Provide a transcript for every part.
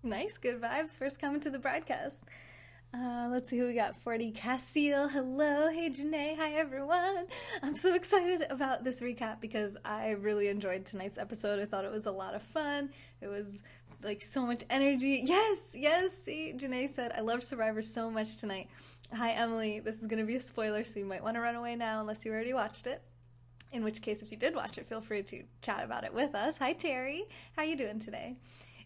Nice, good vibes. First coming to the broadcast. Let's see who we got. 40 Cassiel, hello. Hey Janae, hi everyone. I'm so excited about this recap because I really enjoyed tonight's episode. I thought it was a lot of fun. It was like so much energy. Yes, yes. See, Janae said, I loved Survivor so much tonight. Hi Emily, this is going to be a spoiler, so you might want to run away now unless you already watched it. In which case, if you did watch it, feel free to chat about it with us. Hi Terry, how you doing today?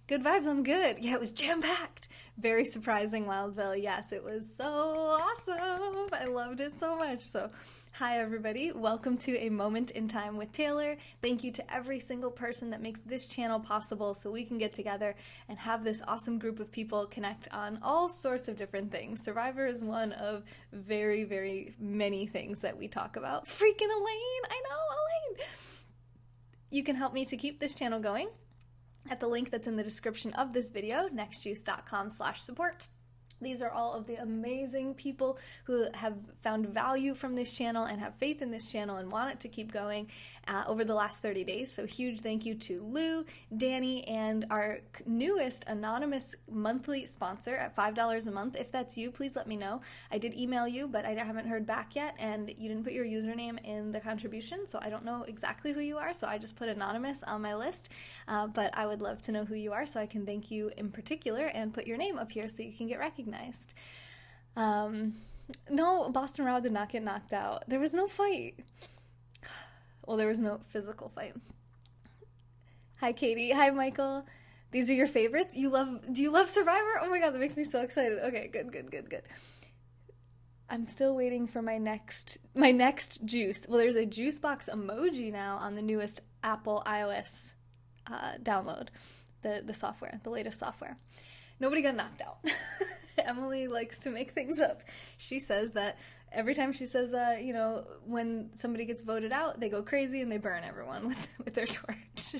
Good vibes, I'm good. Yeah, it was jam-packed. Very surprising, Wildville. Yes, it was so awesome. I loved it so much. So, hi everybody. Welcome to A Moment in Time with Taylor. Thank you to every single person that makes this channel possible so we can get together and have this awesome group of people connect on all sorts of different things. Survivor is one of very, very many things that we talk about. Freaking Elaine! I know, Elaine! You can help me to keep this channel going at the link that's in the description of this video, nextjuice.com/support. These are all of the amazing people who have found value from this channel and have faith in this channel and want it to keep going over the last 30 days. So huge thank you to Lou, Danny, and our newest anonymous monthly sponsor at $5 a month. If that's you, please let me know. I did email you, but I haven't heard back yet, and you didn't put your username in the contribution, so I don't know exactly who you are, so I just put anonymous on my list. But I would love to know who you are so I can thank you in particular and put your name up here so you can get recognized. No, Boston Rob did not get knocked out. There was no fight. Well, there was no physical fight. Hi, Katie. Hi, Michael. These are your favorites? Do you love Survivor? Oh my god, that makes me so excited. Okay, good. I'm still waiting for my next juice. Well, there's a juice box emoji now on the newest Apple iOS download, the software, the latest software. Nobody got knocked out. Emily likes to make things up. She says that every time she says, when somebody gets voted out, they go crazy and they burn everyone with their torch.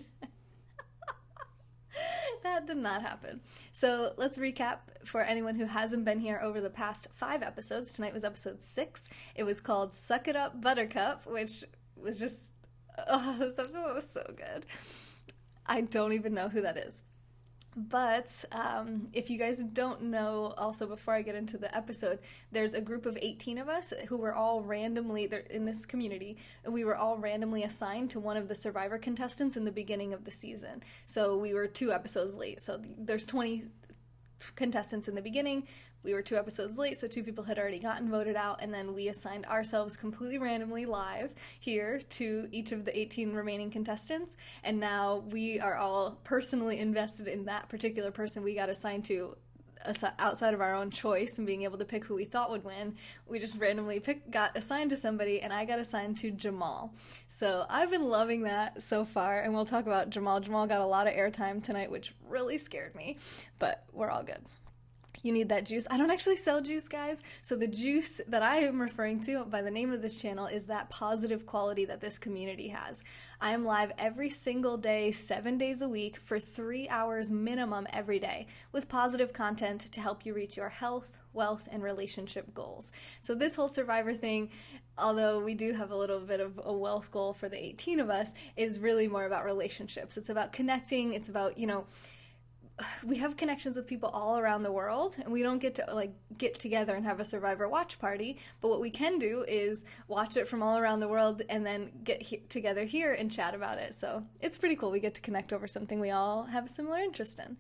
That did not happen. So let's recap for anyone who hasn't been here over the past 5 episodes. Tonight was episode 6. It was called Suck It Up, Buttercup, which was just, this episode was so good. I don't even know who that is. But if you guys don't know, also before I get into the episode, there's a group of 18 of us who were all randomly, they're in this community, and we were all randomly assigned to one of the Survivor contestants in the beginning of the season. So we were 2 episodes late. So there's 20 contestants in the beginning. We were 2 episodes late, so 2 people had already gotten voted out, and then we assigned ourselves completely randomly live here to each of the 18 remaining contestants, and now we are all personally invested in that particular person we got assigned to outside of our own choice and being able to pick who we thought would win. We just randomly got assigned to somebody, and I got assigned to Jamal. So I've been loving that so far, and we'll talk about Jamal. Jamal got a lot of airtime tonight, which really scared me, but we're all good. You need that juice. I don't actually sell juice, guys. So the juice that I am referring to by the name of this channel is that positive quality that this community has. I am live every single day, 7 days a week for 3 hours minimum every day with positive content to help you reach your health, wealth, and relationship goals. So this whole Survivor thing, although we do have a little bit of a wealth goal for the 18 of us, is really more about relationships. It's about connecting. It's about, we have connections with people all around the world, and we don't get to get together and have a Survivor watch party, but what we can do is watch it from all around the world and then get together here and chat about it. So it's pretty cool. We get to connect over something we all have a similar interest in.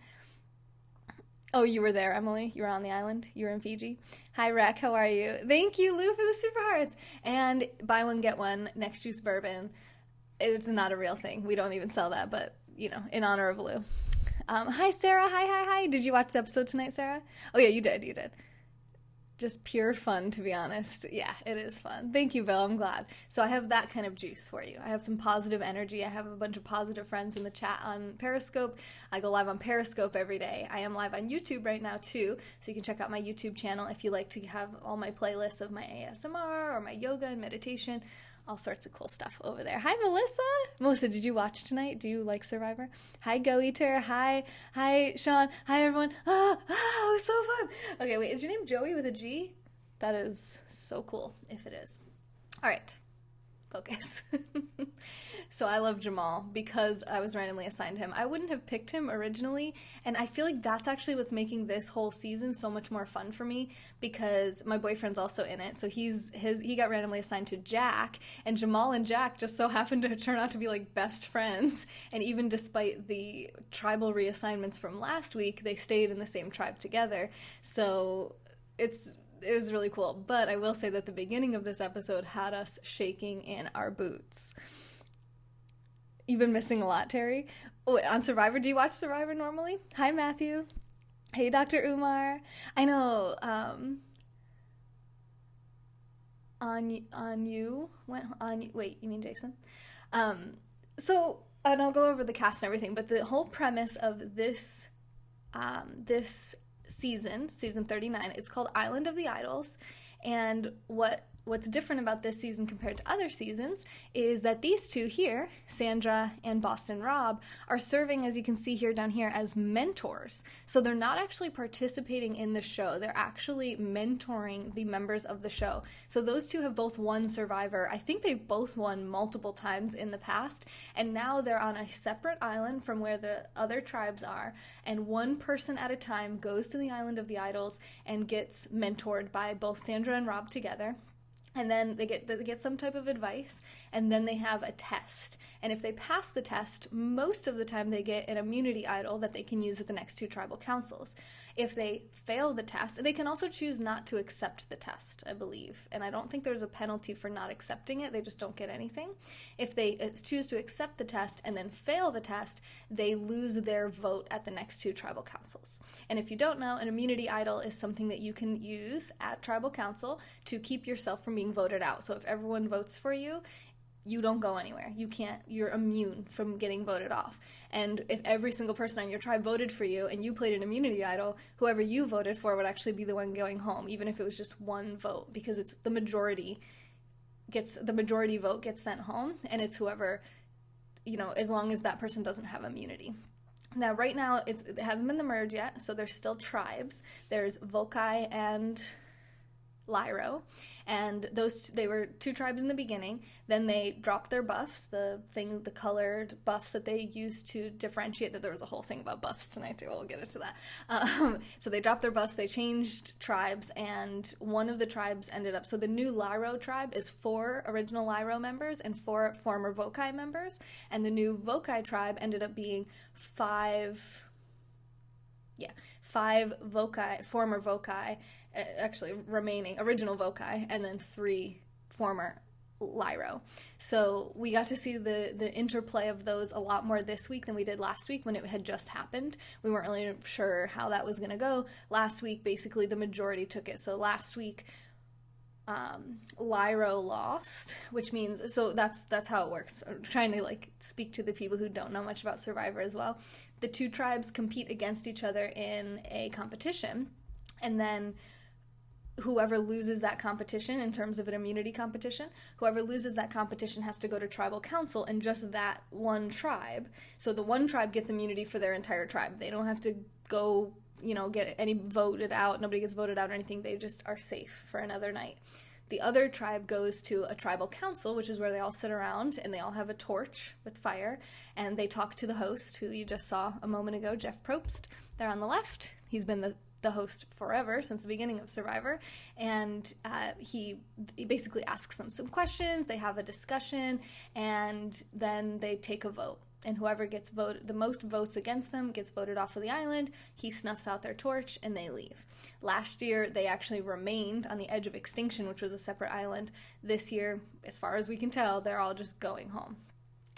Oh, you were there, Emily. You were on the island. You were in Fiji. Hi, Rec. How are you? Thank you, Lou, for the super hearts. And buy one, get one, Next Juice Bourbon. It's not a real thing. We don't even sell that, but, in honor of Lou. Hi, Sarah. Hi. Did you watch the episode tonight, Sarah? Oh, yeah, you did. Just pure fun, to be honest. Yeah, it is fun. Thank you, Bill. I'm glad. So I have that kind of juice for you. I have some positive energy. I have a bunch of positive friends in the chat on Periscope. I go live on Periscope every day. I am live on YouTube right now, too, so you can check out my YouTube channel if you like to have all my playlists of my ASMR or my yoga and meditation. All sorts of cool stuff over there. Hi, Melissa. Melissa, did you watch tonight? Do you like Survivor? Hi, Go Eater. Hi, Sean. Hi, everyone. It was so fun. Okay, wait, is your name Joey with a G? That is so cool, if it is. All right. Focus. So I love Jamal because I was randomly assigned him. I wouldn't have picked him originally, and I feel like that's actually what's making this whole season so much more fun for me because my boyfriend's also in it. So he got randomly assigned to Jack, and Jamal and Jack just so happened to turn out to be like best friends. And even despite the tribal reassignments from last week, they stayed in the same tribe together. So it was really cool. But I will say that the beginning of this episode had us shaking in our boots. You've been missing a lot, Terry. Oh, on Survivor, do you watch Survivor normally? Hi, Matthew. Hey, Dr. Umar. I know, wait, you mean Jason? So, and I'll go over the cast and everything, but the whole premise of this season 39, it's called Island of the Idols, and what's different about this season compared to other seasons is that these two here, Sandra and Boston Rob, are serving, as you can see here down here, as mentors. So they're not actually participating in the show. They're actually mentoring the members of the show. So those two have both won Survivor. I think they've both won multiple times in the past, and now they're on a separate island from where the other tribes are, and one person at a time goes to the Island of the Idols and gets mentored by both Sandra and Rob together. And then they get some type of advice, and then they have a test. And if they pass the test, most of the time they get an immunity idol that they can use at the next two tribal councils. If they fail the test, they can also choose not to accept the test, I believe. And I don't think there's a penalty for not accepting it. They just don't get anything. If they choose to accept the test and then fail the test, they lose their vote at the next two tribal councils. And if you don't know, an immunity idol is something that you can use at tribal council to keep yourself from being voted out. So if everyone votes for you, you don't go anywhere. You're immune from getting voted off. And if every single person on your tribe voted for you and you played an immunity idol, whoever you voted for would actually be the one going home, even if it was just one vote, because it's the majority vote gets sent home, and it's whoever, as long as that person doesn't have immunity. Now, right now, it hasn't been the merge yet, so there's still tribes. There's Vokai and Lyro, and they were two tribes in the beginning. Then they dropped their buffs, the colored buffs that they used to differentiate. That there was a whole thing about buffs tonight too. We'll get into that. So they dropped their buffs, they changed tribes, and one of the tribes ended up. So the new Lyro tribe is 4 original Lyro members and 4 former Vokai members, and the new Vokai tribe ended up being 5 Vokai, former Vokai, actually remaining original Vokai, and then 3 former Lyro. So we got to see the interplay of those a lot more this week than we did last week when it had just happened. We weren't really sure how that was going to go. Last week, basically, the majority took it. So last week, Lyro lost, which means, so that's how it works. I'm trying to speak to the people who don't know much about Survivor as well. The two tribes compete against each other in a competition, and then whoever loses that competition, in terms of an immunity competition, whoever loses that competition has to go to tribal council in just that one tribe. So the one tribe gets immunity for their entire tribe. They don't have to go, get any voted out. Nobody gets voted out or anything. They just are safe for another night. The other tribe goes to a tribal council, which is where they all sit around and they all have a torch with fire, and they talk to the host, who you just saw a moment ago, Jeff Probst. They're on the left. He's been the host forever, since the beginning of Survivor, and he basically asks them some questions. They have a discussion, and then they take a vote. And whoever gets the most votes against them gets voted off of the island. He snuffs out their torch, and they leave. Last year, they actually remained on the edge of extinction, which was a separate island. This year, as far as we can tell, they're all just going home.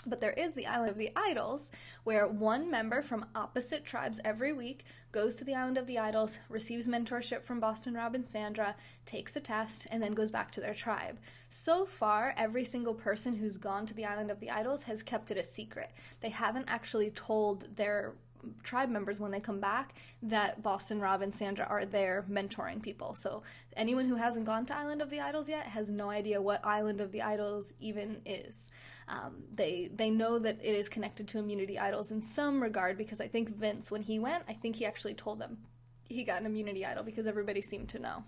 But there is the Island of the Idols, where one member from opposite tribes every week goes to the Island of the Idols, receives mentorship from Boston Rob and Sandra, takes a test, and then goes back to their tribe. So far, every single person who's gone to the Island of the Idols has kept it a secret. They haven't actually told their tribe members when they come back that Boston Rob and Sandra are there mentoring people. So anyone who hasn't gone to Island of the Idols yet has no idea what Island of the Idols even is. They know that it is connected to immunity idols in some regard, because I think Vince, when he went, I think he actually told them he got an immunity idol, because everybody seemed to know.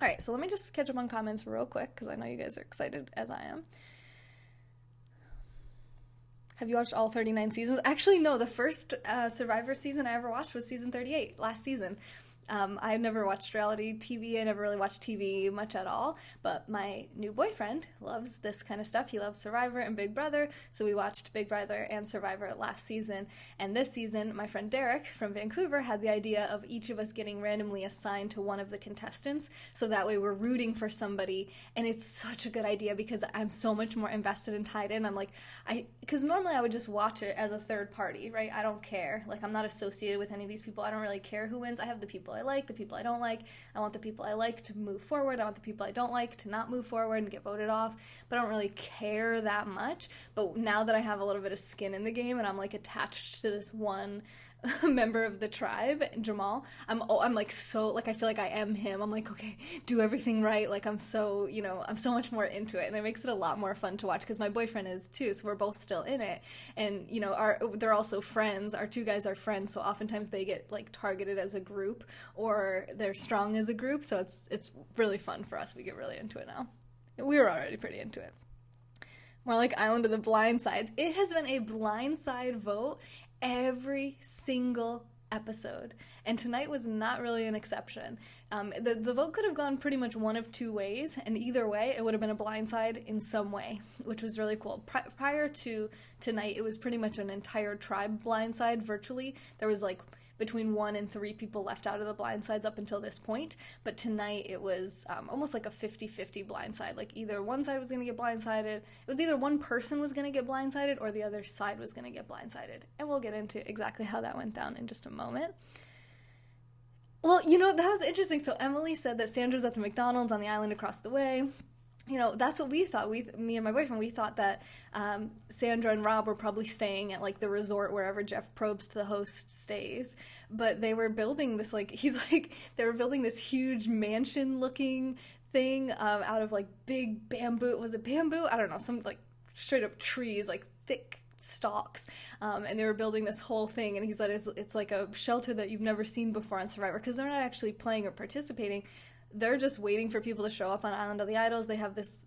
All right, so let me just catch up on comments real quick, because I know you guys are excited as I am. Have you watched all 39 seasons? Actually, no. The first Survivor season I ever watched was season 38, last season. I've never watched reality TV. I never really watched TV much at all. But my new boyfriend loves this kind of stuff. He loves Survivor and Big Brother. So we watched Big Brother and Survivor last season. And this season, my friend Derek from Vancouver had the idea of each of us getting randomly assigned to one of the contestants. So that way we're rooting for somebody. And it's such a good idea because I'm so much more invested and tied in. I'm like, because normally I would just watch it as a third party, right? I don't care. Like, I'm not associated with any of these people. I don't really care who wins. I have the people I like, the people I don't like. I want the people I like to move forward. I want the people I don't like to not move forward and get voted off. But I don't really care that much. But now that I have a little bit of skin in the game and I'm like attached to this one member of the tribe, Jamal, I'm like so, like I feel like I am him. I'm like, okay, do everything right. Like I'm so, I'm so much more into it, and it makes it a lot more fun to watch because my boyfriend is too, so we're both still in it. And they're also friends. Our two guys are friends, so oftentimes they get like targeted as a group or they're strong as a group. So it's really fun for us. We get really into it now. We were already pretty into it. More like Island of the Blind Sides. It has been a blindside vote every single episode, and tonight was not really an exception. The vote could have gone pretty much one of two ways, and either way it would have been a blindside in some way, which was really cool. Prior to tonight, it was pretty much an entire tribe blindside virtually. There was like between 1 and 3 people left out of the blindsides up until this point, but tonight it was almost like a 50-50 blindside. Like either one side was going to get blindsided, it was either one person was going to get blindsided or the other side was going to get blindsided. And we'll get into exactly how that went down in just a moment. Well, that was interesting. So Emily said that Sandra's at the McDonald's on the island across the way. That's what we thought. Me and my boyfriend, we thought that Sandra and Rob were probably staying at like the resort wherever Jeff Probst, the host, stays. But they were building this they were building this huge mansion-looking thing out of like big bamboo. Was it bamboo? I don't know. Some like straight up trees, like thick stalks, and they were building this whole thing. And he said it's like a shelter that you've never seen before on Survivor because they're not actually playing or participating. They're just waiting for people to show up on Island of the Idols. They have this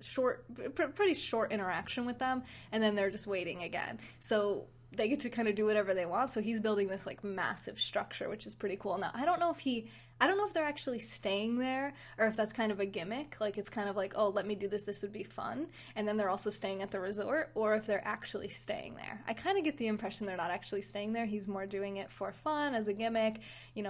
pretty short interaction with them, and then they're just waiting again. So they get to kind of do whatever they want. So he's building this like massive structure, which is pretty cool. Now, I don't know if they're actually staying there or if that's kind of a gimmick. Like it's kind of like, oh, let me do this. This would be fun. And then they're also staying at the resort, or if they're actually staying there. I kind of get the impression they're not actually staying there. He's more doing it for fun as a gimmick,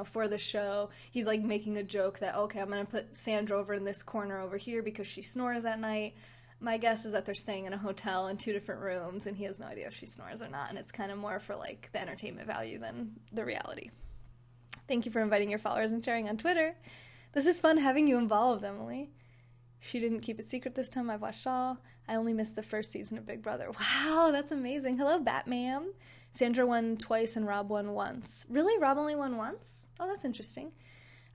for the show. He's like making a joke that, okay, I'm going to put Sandra over in this corner over here because she snores at night. My guess is that they're staying in a hotel in 2 different rooms, and he has no idea if she snores or not, and it's kind of more for, like, the entertainment value than the reality. Thank you for inviting your followers and sharing on Twitter. This is fun having you involved, Emily. She didn't keep it secret this time. I've watched all. I only missed the first season of Big Brother. Wow, that's amazing. Hello, Batman. Sandra won twice and Rob won once. Really? Rob only won once? Oh, that's interesting.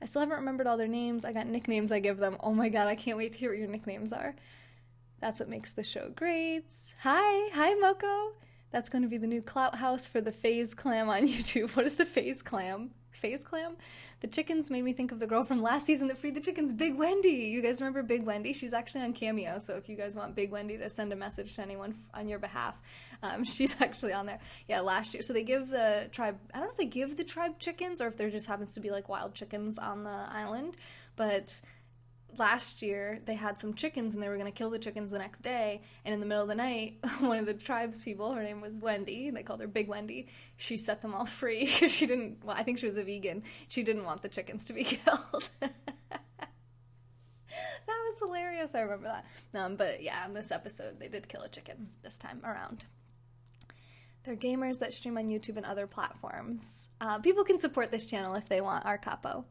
I still haven't remembered all their names. I got nicknames I give them. Oh my god, I can't wait to hear what your nicknames are. That's what makes the show great. Hi, Moko. That's going to be the new clout house for the FaZe clam on YouTube. What is the FaZe clam? FaZe clam? The chickens made me think of the girl from last season that freed the chickens, Big Wendy. You guys remember Big Wendy? She's actually on Cameo, so if you guys want Big Wendy to send a message to anyone on your behalf, she's actually on there. Yeah, last year. So they give the tribe, I don't know if they give the tribe chickens or if there just happens to be like wild chickens on the island, but last year they had some chickens and they were going to kill the chickens the next day, and in the middle of the night one of the tribe's people, her name was Wendy, they called her Big Wendy, she set them all free because I think she was a vegan. She didn't want the chickens to be killed. That was hilarious. I remember that. But yeah, in this episode they did kill a chicken this time around. They're gamers that stream on YouTube and other platforms. People can support this channel if they want. Our capo.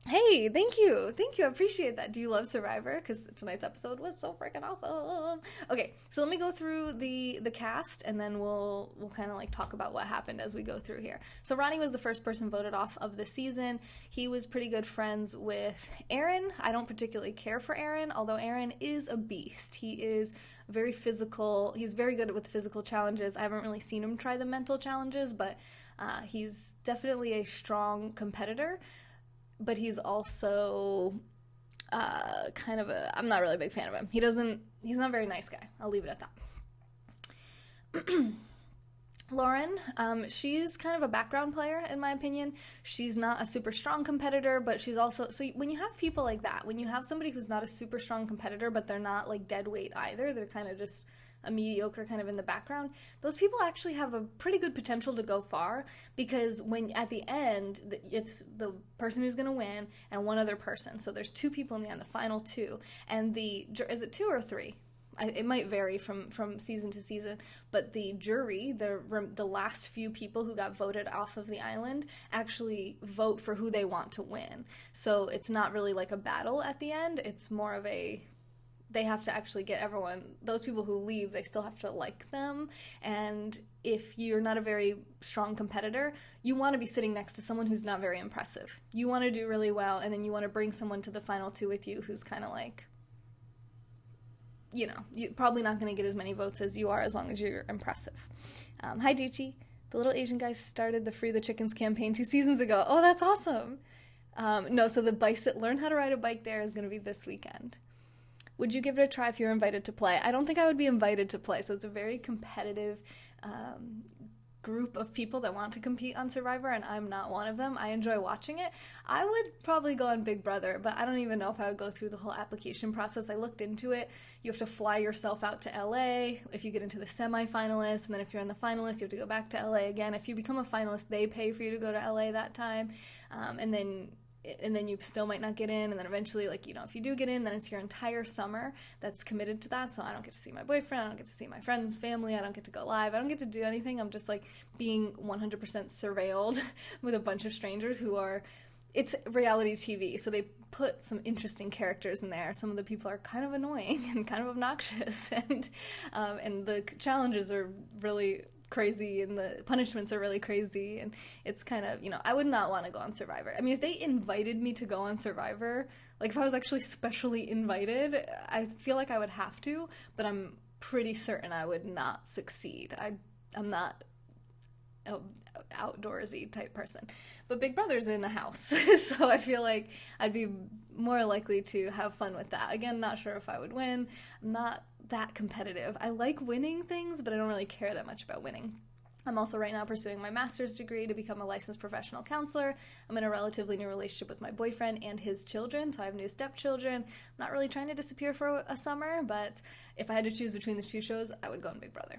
Hey, thank you. I appreciate that. Do you love Survivor? Because tonight's episode was so freaking awesome. Okay, so let me go through the cast, and then we'll kind of like talk about what happened as we go through here. So Ronnie was the first person voted off of the season. He was pretty good friends with Aaron. I don't particularly care for Aaron, although Aaron is a beast. He is very physical. He's very good with physical challenges. I haven't really seen him try the mental challenges, but he's definitely a strong competitor. But he's also I'm not really a big fan of him. He's not a very nice guy. I'll leave it at that. Lauren, she's kind of a background player, in my opinion. She's not a super strong competitor, but she's also... So when you have people like that, when you have somebody who's not a super strong competitor, but they're not, like, dead weight either, they're kind of just a mediocre kind of in the background, those people actually have a pretty good potential to go far, because when at the end, it's the person who's going to win and one other person. So there's 2 people in the end, the final 2. And is it 2 or 3? It might vary from season to season, but the jury, the last few people who got voted off of the island, actually vote for who they want to win. So it's not really like a battle at the end. It's more of they have to actually get everyone, those people who leave, they still have to like them. And if you're not a very strong competitor, you want to be sitting next to someone who's not very impressive. You want to do really well, and then you want to bring someone to the final 2 with you who's kind of like, you know, you're probably not going to get as many votes as you are as long as you're impressive. Hi, Ducci. The little Asian guy started the Free the Chickens campaign 2 seasons ago. Oh, that's awesome. No, so the Learn How to Ride a Bike Dare is going to be this weekend. Would you give it a try if you're invited to play? I don't think I would be invited to play, so it's a very competitive group of people that want to compete on Survivor, and I'm not one of them. I enjoy watching it. I would probably go on Big Brother, but I don't even know if I would go through the whole application process. I looked into it. You have to fly yourself out to LA if you get into the semi-finalists, and then if you're in the finalists, you have to go back to LA again. If you become a finalist, they pay for you to go to LA that time, and then you still might not get in, and then eventually, like, you know, if you do get in, then it's your entire summer that's committed to that. So I don't get to see my boyfriend, I don't get to see my friends, family, I don't get to go live, I don't get to do anything. I'm just like being 100% surveilled with a bunch of strangers who are, it's reality TV, so they put some interesting characters in there. Some of the people are kind of annoying and kind of obnoxious, and the challenges are really crazy, and the punishments are really crazy, and it's kind of, you know, I would not want to go on Survivor. I mean, if they invited me to go on Survivor, like if I was actually specially invited, I feel like I would have to, but I'm pretty certain I would not succeed. I'm not an outdoorsy type person. But Big Brother's in the house, so I feel like I'd be more likely to have fun with that. Again, not sure if I would win. I'm not that competitive. I like winning things, but I don't really care that much about winning. I'm also right now pursuing my master's degree to become a licensed professional counselor. I'm in a relatively new relationship with my boyfriend and his children, so I have new stepchildren. I'm not really trying to disappear for a summer, but if I had to choose between the 2 shows, I would go on Big Brother.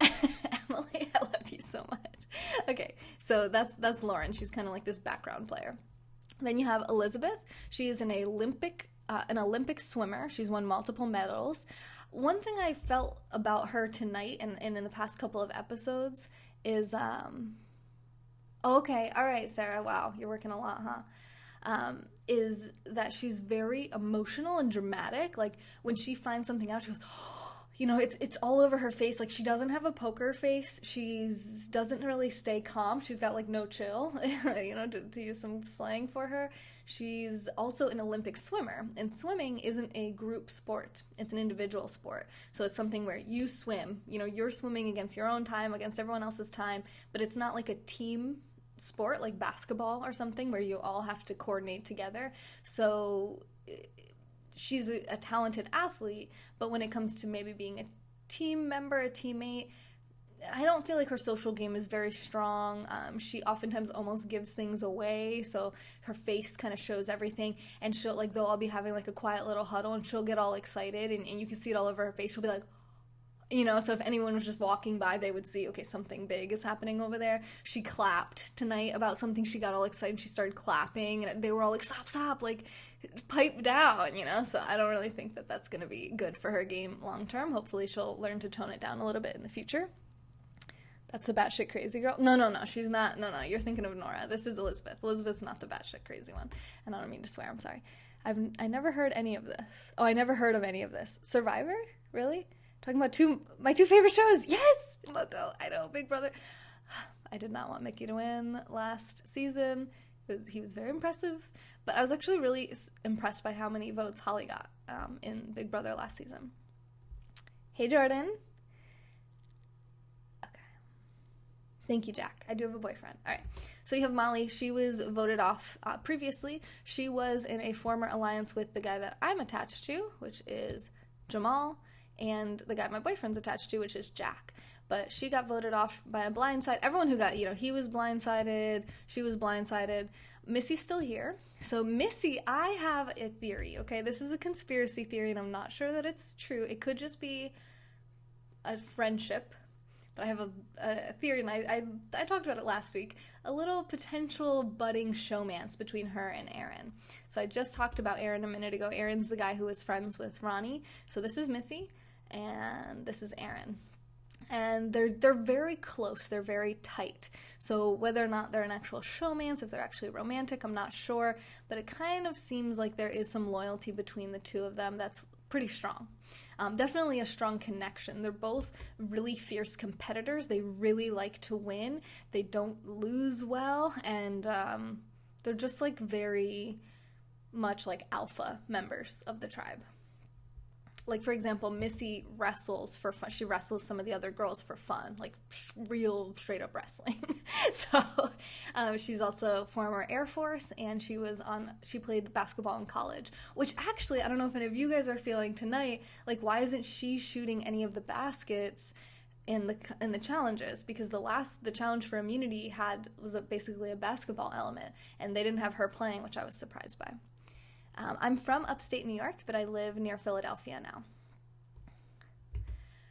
Emily, I love you so much. Okay, so that's Lauren. She's kind of like this background player. Then you have Elizabeth. She is an Olympic swimmer. She's won multiple medals. One thing I felt about her tonight and in the past couple of episodes is, okay, all right, Sarah, wow, you're working a lot, huh? Is that she's very emotional and dramatic. Like, when she finds something out, she goes, you know, it's all over her face. Like, she doesn't have a poker face. Doesn't really stay calm. She's got, like, no chill, you know, to use some slang for her. She's also an Olympic swimmer, and swimming isn't a group sport. It's an individual sport. So it's something where you swim, you know, you're swimming against your own time, against everyone else's time, but it's not like a team sport like basketball or something where you all have to coordinate together. So she's a talented athlete, but when it comes to maybe being a team member, a teammate, I don't feel like her social game is very strong. She oftentimes almost gives things away, so her face kind of shows everything, and they'll all be having like a quiet little huddle, and she'll get all excited, and you can see it all over her face. She'll be like, you know, so if anyone was just walking by, they would see, okay, something big is happening over there. She clapped tonight about something. She got all excited, and she started clapping, and they were all like, stop, like, pipe down, you know? So I don't really think that that's going to be good for her game long term. Hopefully she'll learn to tone it down a little bit in the future. That's the batshit crazy girl. No, she's not. No, you're thinking of Nora. This is Elizabeth. Elizabeth's not the batshit crazy one. And I don't mean to swear, I'm sorry. I never heard any of this. Oh, I never heard of any of this. Survivor? Really? Talking about my 2 favorite shows. Yes! Moko. I know, Big Brother. I did not want Mickey to win last season. He was very impressive. But I was actually really impressed by how many votes Holly got in Big Brother last season. Hey, Jordan. Okay. Thank you, Jack. I do have a boyfriend. All right. So you have Molly. She was voted off previously. She was in a former alliance with the guy that I'm attached to, which is Jamal. and the guy my boyfriend's attached to, which is Jack. But she got voted off by a blindside. Everyone who got, he was blindsided, she was blindsided. Missy's still here. So Missy, I have a theory, okay? This is a conspiracy theory, and I'm not sure that it's true. It could just be a friendship, but I have a theory, and I talked about it last week. A little potential budding showmance between her and Aaron. So I just talked about Aaron a minute ago. Aaron's the guy who was friends with Ronnie. So this is Missy, and this is Aaron. And they're very close, they're very tight. So whether or not they're an actual showmance, if they're actually romantic, I'm not sure, but it kind of seems like there is some loyalty between the two of them that's pretty strong. Definitely a strong connection. They're both really fierce competitors. They really like to win. They don't lose well, and they're just like very much like alpha members of the tribe. Like, for example, Missy wrestles for fun. She wrestles some of the other girls for fun, like real straight up wrestling. So she's also former Air Force, and she played basketball in college, which actually, I don't know if any of you guys are feeling tonight, like, why isn't she shooting any of the baskets in the challenges? Because the challenge for immunity was basically a basketball element, and they didn't have her playing, which I was surprised by. I'm from upstate New York, but I live near Philadelphia now.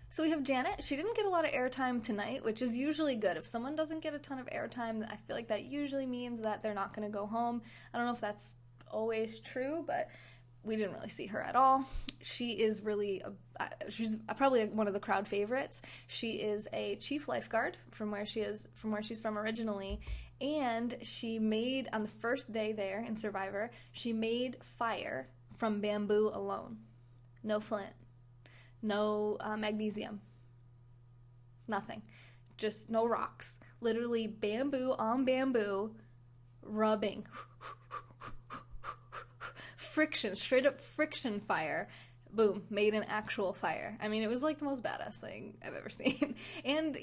So we have Janet. She didn't get a lot of airtime tonight, which is usually good. If someone doesn't get a ton of airtime, I feel like that usually means that they're not going to go home. I don't know if that's always true, but we didn't really see her at all. She is she's probably one of the crowd favorites. She is a chief lifeguard from where she's from originally. And she made, on the first day there in Survivor, she made fire from bamboo alone. No flint. No magnesium. Nothing. Just no rocks. Literally bamboo on bamboo, rubbing. Friction, straight up friction fire. Boom, made an actual fire. I mean, it was like the most badass thing I've ever seen. And,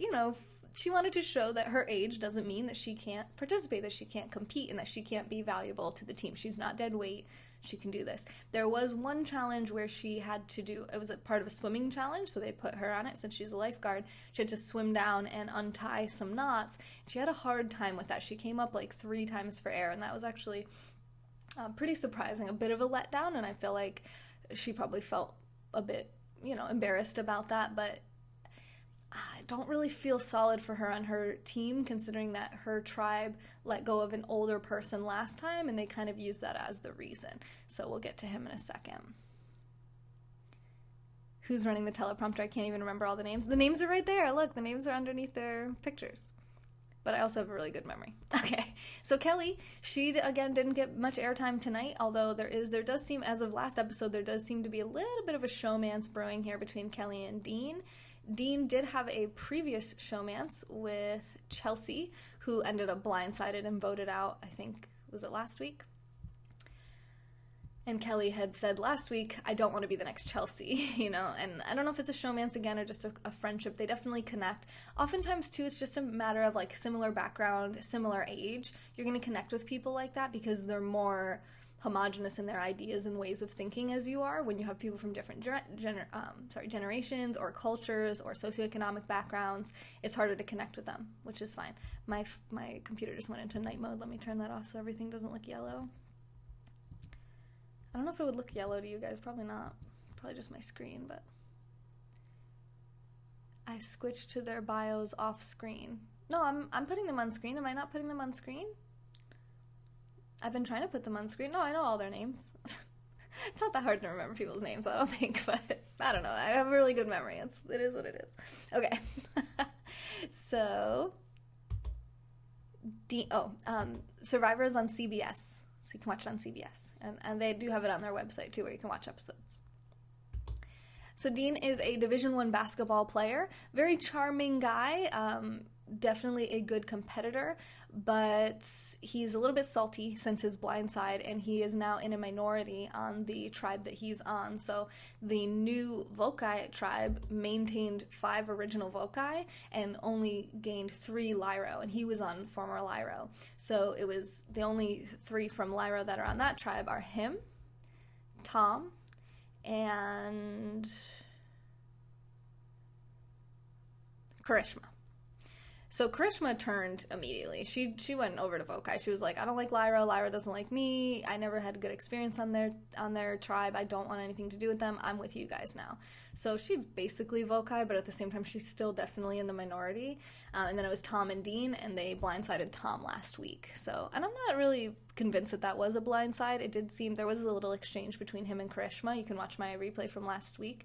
she wanted to show that her age doesn't mean that she can't participate, that she can't compete, and that she can't be valuable to the team. She's not dead weight. She can do this. There was one challenge where she had to it was a part of a swimming challenge, so they put her on it since she's a lifeguard. She had to swim down and untie some knots. She had a hard time with that. She came up like 3 times for air, and that was actually pretty surprising, a bit of a letdown, and I feel like she probably felt a bit, embarrassed about that, but I don't really feel solid for her on her team, considering that her tribe let go of an older person last time, and they kind of use that as the reason. So we'll get to him in a second. Who's running the teleprompter? I can't even remember all the names. The names are right there. Look, the names are underneath their pictures. But I also have a really good memory. Okay, so Kelly, she again didn't get much airtime tonight, although there does seem, as of last episode, there does seem to be a little bit of a showmance brewing here between Kelly and Dean. Dean did have a previous showmance with Chelsea, who ended up blindsided and voted out, I think, was it last week? And Kelly had said last week, I don't want to be the next Chelsea, and I don't know if it's a showmance again or just a friendship. They definitely connect. Oftentimes, too, it's just a matter of, like, similar background, similar age. You're going to connect with people like that because they're more homogenous in their ideas and ways of thinking as you are. When you have people from different generations or cultures or socioeconomic backgrounds, it's harder to connect with them, which is fine. My computer just went into night mode. Let me turn that off so everything doesn't look yellow. I don't know if it would look yellow to you guys. Probably not. Probably just my screen, but I switched to their bios off screen. No, I'm putting them on screen. Am I not putting them on screen? I've been trying to put them on screen. No, I know all their names. It's not that hard to remember people's names, I don't think, but I don't know. I have a really good memory. It is what it is. Okay. So, Survivor is on CBS. So you can watch it on CBS. And they do have it on their website, too, where you can watch episodes. So Dean is a Division I basketball player. Very charming guy. Definitely a good competitor, but he's a little bit salty since his blind side, and he is now in a minority on the tribe that he's on. So the new Vokai tribe maintained 5 original Vokai and only gained 3 Lyro, and he was on former Lyro. So it was the only 3 from Lyro that are on that tribe are him, Tom, and Karishma. So Karishma turned immediately. She went over to Vokai. She was like, I don't like Lyra. Lyra doesn't like me. I never had a good experience on their tribe. I don't want anything to do with them. I'm with you guys now. So she's basically Vokai, but at the same time, she's still definitely in the minority. And then it was Tom and Dean, and they blindsided Tom last week. So, and I'm not really convinced that that was a blindside. It did seem there was a little exchange between him and Karishma. You can watch my replay from last week.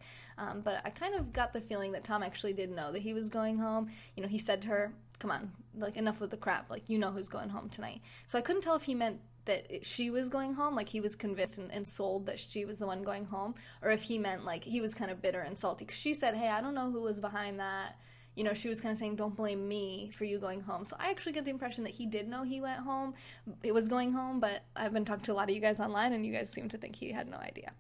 But I kind of got the feeling that Tom actually did know that he was going home. You know, he said to her, come on, like, enough with the crap. Like, you know who's going home tonight. So I couldn't tell if he meant that she was going home, like he was convinced and sold that she was the one going home, or if he meant like he was kind of bitter and salty. Because she said, hey, I don't know who was behind that. You know, she was kind of saying, don't blame me for you going home. So I actually get the impression that he did know he went home. It was going home, but I've been talking to a lot of you guys online, and you guys seem to think he had no idea.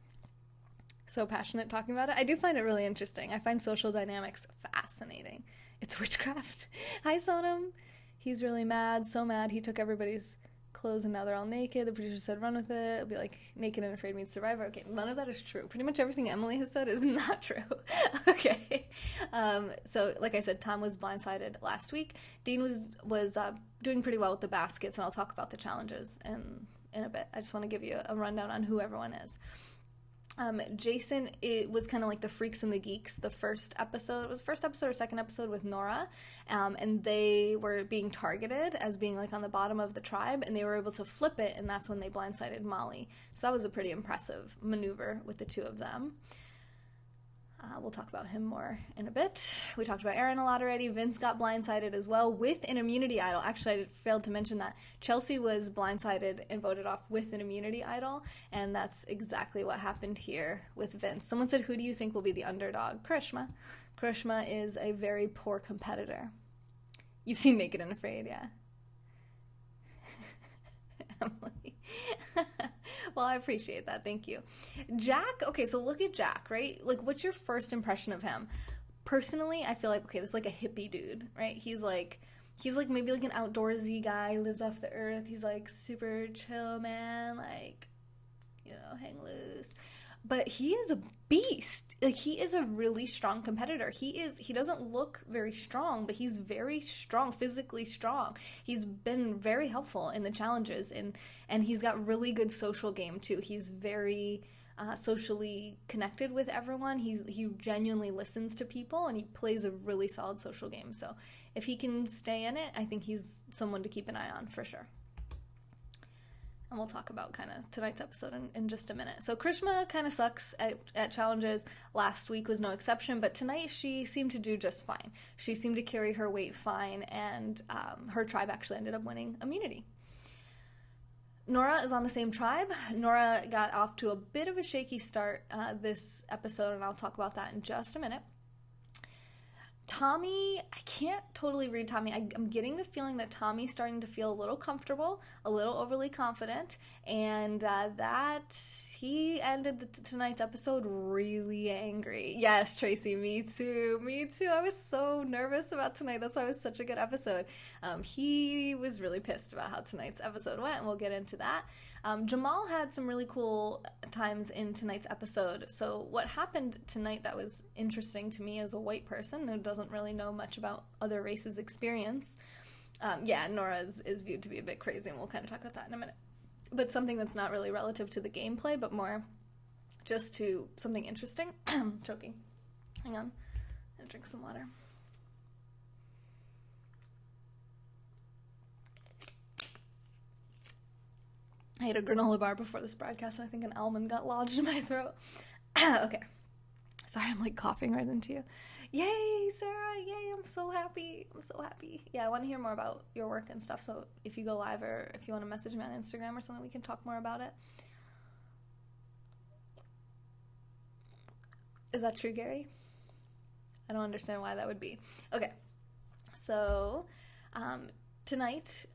So passionate talking about it. I do find it really interesting. I find social dynamics fascinating. It's witchcraft. Hi, Sonam. He's really mad, so mad. He took everybody's clothes and now they're all naked. The producer said run with it. It'll be like Naked and Afraid meets Survivor. Okay, none of that is true. Pretty much everything Emily has said is not true. Okay. So like I said, Tom was blindsided last week. Dean was doing pretty well with the baskets, and I'll talk about the challenges in a bit. I just want to give you a rundown on who everyone is. Jason, it was kind of like the Freaks and the Geeks, the first episode. It was first episode or second episode with Nora, and they were being targeted as being like on the bottom of the tribe, and they were able to flip it, and that's when they blindsided Molly. So that was a pretty impressive maneuver with the two of them. We'll talk about him more in a bit. We talked about Aaron a lot already. Vince got blindsided as well with an immunity idol. Actually, I failed to mention that. Chelsea was blindsided and voted off with an immunity idol, and that's exactly what happened here with Vince. Someone said, who do you think will be the underdog? Karishma. Karishma is a very poor competitor. You've seen Naked and Afraid, yeah. Emily. Well, I appreciate that. Thank you. Jack, okay, so look at Jack, right? Like, what's your first impression of him? Personally, I feel like, okay, this is like a hippie dude, right? He's like maybe like an outdoorsy guy, lives off the earth. He's like super chill, man, like, you know, hang loose. But he is a beast. Like, he is a really strong competitor. He doesn't look very strong, but he's very strong, physically strong. He's been very helpful in the challenges, and he's got really good social game too. He's very socially connected with everyone. He genuinely listens to people, and he plays a really solid social game. So if he can stay in it, I think he's someone to keep an eye on for sure. And we'll talk about kind of tonight's episode in just a minute. So Karishma kind of sucks at challenges. Last week was no exception, but tonight she seemed to do just fine. She seemed to carry her weight fine, and her tribe actually ended up winning immunity. Nora is on the same tribe. Nora got off to a bit of a shaky start this episode, and I'll talk about that in just a minute. Tommy, I can't totally read Tommy. I'm getting the feeling that Tommy's starting to feel a little comfortable, a little overly confident, and that he ended tonight's episode really angry. Yes, Tracy, me too. I was so nervous about tonight. That's why it was such a good episode. He was really pissed about how tonight's episode went, and we'll get into that. Jamal had some really cool times in tonight's episode. So what happened tonight that was interesting to me as a white person who doesn't really know much about other races' experience. Nora is viewed to be a bit crazy, and we'll kind of talk about that in a minute. But something that's not really relative to the gameplay, but more just to something interesting. Choking. Hang on. I'm gonna drink some water. I ate a granola bar before this broadcast, and I think an almond got lodged in my throat. Okay. Sorry, I'm like coughing right into you. Yay, Sarah. Yay, I'm so happy. Yeah, I want to hear more about your work and stuff, so if you go live or if you want to message me on Instagram or something, we can talk more about it. Is that true, Gary? I don't understand why that would be. Okay. So, tonight,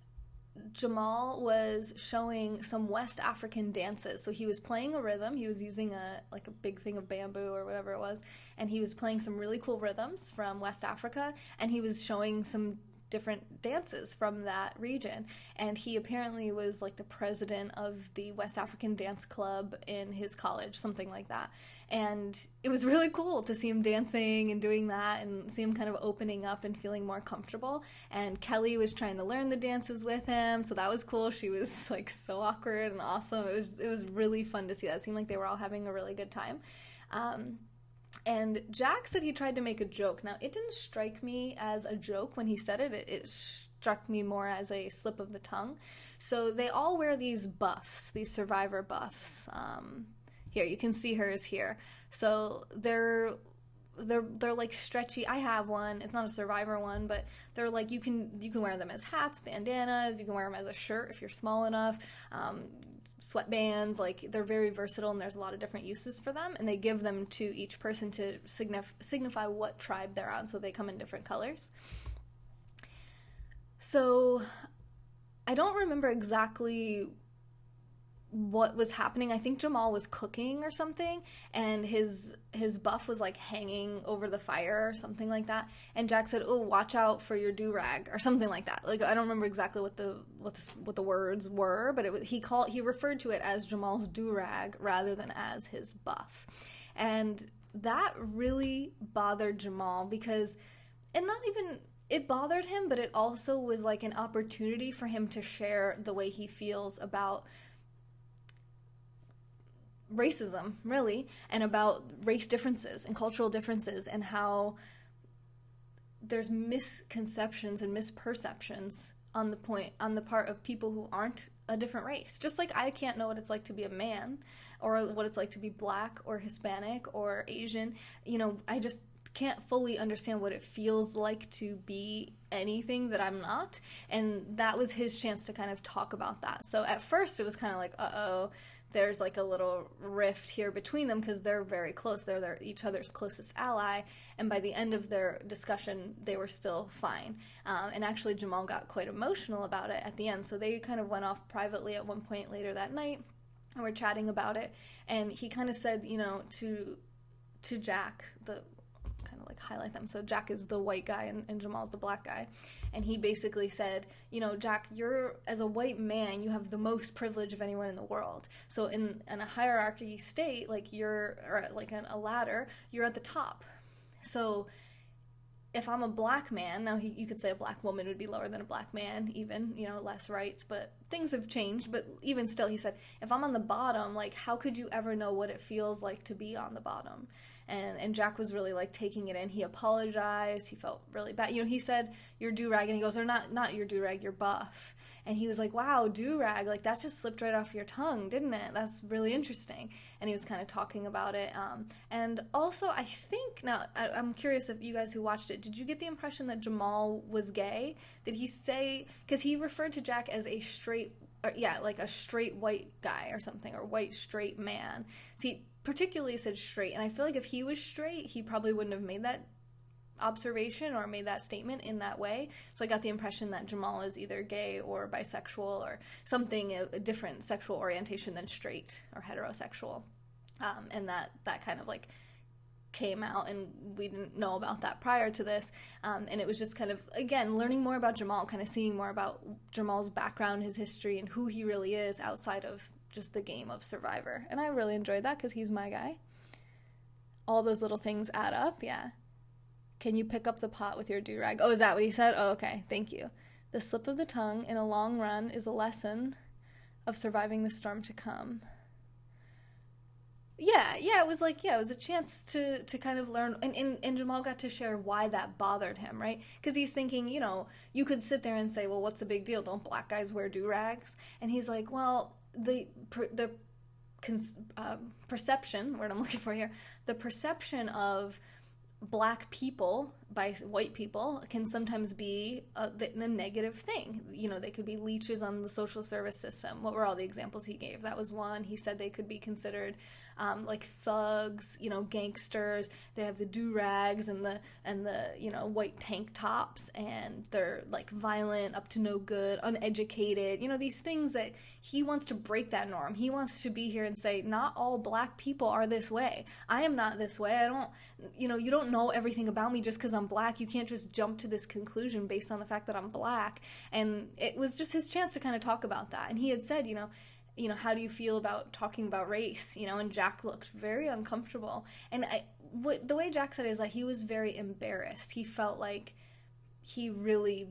Jamal was showing some West African dances. So he was playing a rhythm. He was using a big thing of bamboo or whatever it was, and he was playing some really cool rhythms from West Africa, and he was showing some different dances from that region. And he apparently was like the president of the West African Dance Club in his college, something like that. And it was really cool to see him dancing and doing that, and see him kind of opening up and feeling more comfortable. And Kelly was trying to learn the dances with him, so that was cool. She was like so awkward and awesome. It was really fun to see that. It seemed like they were all having a really good time. And Jack said he tried to make a joke. Now, it didn't strike me as a joke when he said it. It struck me more as a slip of the tongue. So they all wear these buffs, these survivor buffs. Here, you can see hers here. So they're like stretchy. I have one. It's not a survivor one, but they're like, you can wear them as hats, bandanas. You can wear them as a shirt if you're small enough. Sweatbands, like they're very versatile, and there's a lot of different uses for them, and they give them to each person to signify what tribe they're on, so they come in different colors. So I don't remember exactly what was happening. I think Jamal was cooking or something, and his buff was like hanging over the fire or something like that, and Jack said, "Oh, watch out for your do-rag," or something like that. Like, I don't remember exactly what the words were, but he referred to it as Jamal's do-rag rather than as his buff. And that really bothered Jamal, because it bothered him, but it also was like an opportunity for him to share the way he feels about racism, really, and about race differences and cultural differences, and how there's misconceptions and misperceptions on the part of people who aren't a different race. Just like I can't know what it's like to be a man, or what it's like to be Black or Hispanic or Asian. I just can't fully understand what it feels like to be anything that I'm not. And that was his chance to kind of talk about that. So at first it was kind of like, uh-oh, there's like a little rift here between them, because they're very close. They're each other's closest ally. And by the end of their discussion, they were still fine. And actually, Jamal got quite emotional about it at the end. So they kind of went off privately at one point later that night, and were chatting about it. And he kind of said, to Jack, like highlight them. So Jack is the white guy and Jamal's the Black guy. And he basically said, Jack, as a white man, you have the most privilege of anyone in the world. So in a hierarchy state, like a ladder, you're at the top. So if I'm a Black man, now you could say a Black woman would be lower than a Black man, even, less rights, but things have changed. But even still, he said, if I'm on the bottom, like, how could you ever know what it feels like to be on the bottom? And Jack was really like taking it in. He apologized. He felt really bad. He said, your do-rag, and he goes, they're not your do-rag, your buff. And he was like, wow, do-rag, like that just slipped right off your tongue, didn't it? That's really interesting. And he was kind of talking about it. And also, I think, now I'm curious if you guys who watched it, did you get the impression that Jamal was gay? Did he say, because he referred to Jack as a straight, like a straight white guy or something, or white straight man. So he particularly said straight, and I feel like if he was straight, he probably wouldn't have made that observation or made that statement in that way. So I got the impression that Jamal is either gay or bisexual or something, a different sexual orientation than straight or heterosexual. And that kind of like came out, and we didn't know about that prior to this. And it was just kind of, again, learning more about Jamal, kind of seeing more about Jamal's background, his history, and who he really is outside of just the game of Survivor. And I really enjoyed that, because he's my guy. All those little things add up, yeah. Can you pick up the pot with your do-rag? Oh, is that what he said? Oh, okay, thank you. The slip of the tongue in a long run is a lesson of surviving the storm to come. Yeah, it was a chance to kind of learn, and Jamal got to share why that bothered him, right? Because he's thinking, you could sit there and say, well, what's the big deal? Don't Black guys wear do-rags? And he's like, well, the perception, word I'm looking for here, the perception of Black people by white people can sometimes be a negative thing. They could be leeches on the social service system. What were all the examples he gave? That was one. He said they could be considered like thugs, gangsters. They have the do-rags and the white tank tops, and they're like violent, up to no good, uneducated. These things that he wants to break that norm. He wants to be here and say, not all Black people are this way. I am not this way. I don't, you don't don't know everything about me just because I'm black. You can't just jump to this conclusion based on the fact that I'm black. And it was just his chance to kind of talk about that. And he had said, how do you feel about talking about race? And Jack looked very uncomfortable. And the way Jack said it is that he was very embarrassed. He felt like he really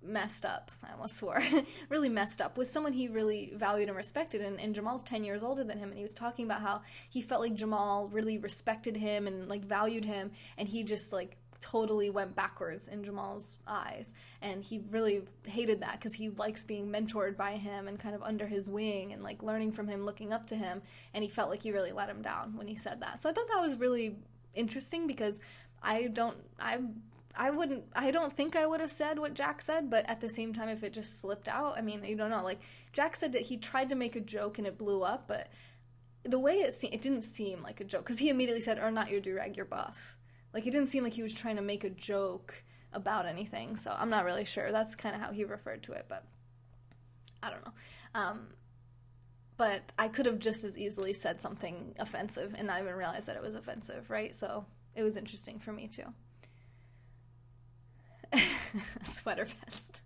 messed up. I almost swore. Really messed up with someone he really valued and respected. And Jamal's 10 years older than him. And he was talking about how he felt like Jamal really respected him and like valued him. And he just like totally went backwards in Jamal's eyes. And he really hated that because he likes being mentored by him and kind of under his wing and like learning from him, looking up to him. And he felt like he really let him down when he said that. So I thought that was really interesting because I don't think I would have said what Jack said, but at the same time, if it just slipped out, I mean, you don't know. Like, Jack said that he tried to make a joke and it blew up, but the way it didn't seem like a joke, because he immediately said, or not your do-rag, you're buff. Like, it didn't seem like he was trying to make a joke about anything, so I'm not really sure. That's kind of how he referred to it, but I don't know. But I could have just as easily said something offensive and not even realize that it was offensive, right? So it was interesting for me, too. Sweater vest.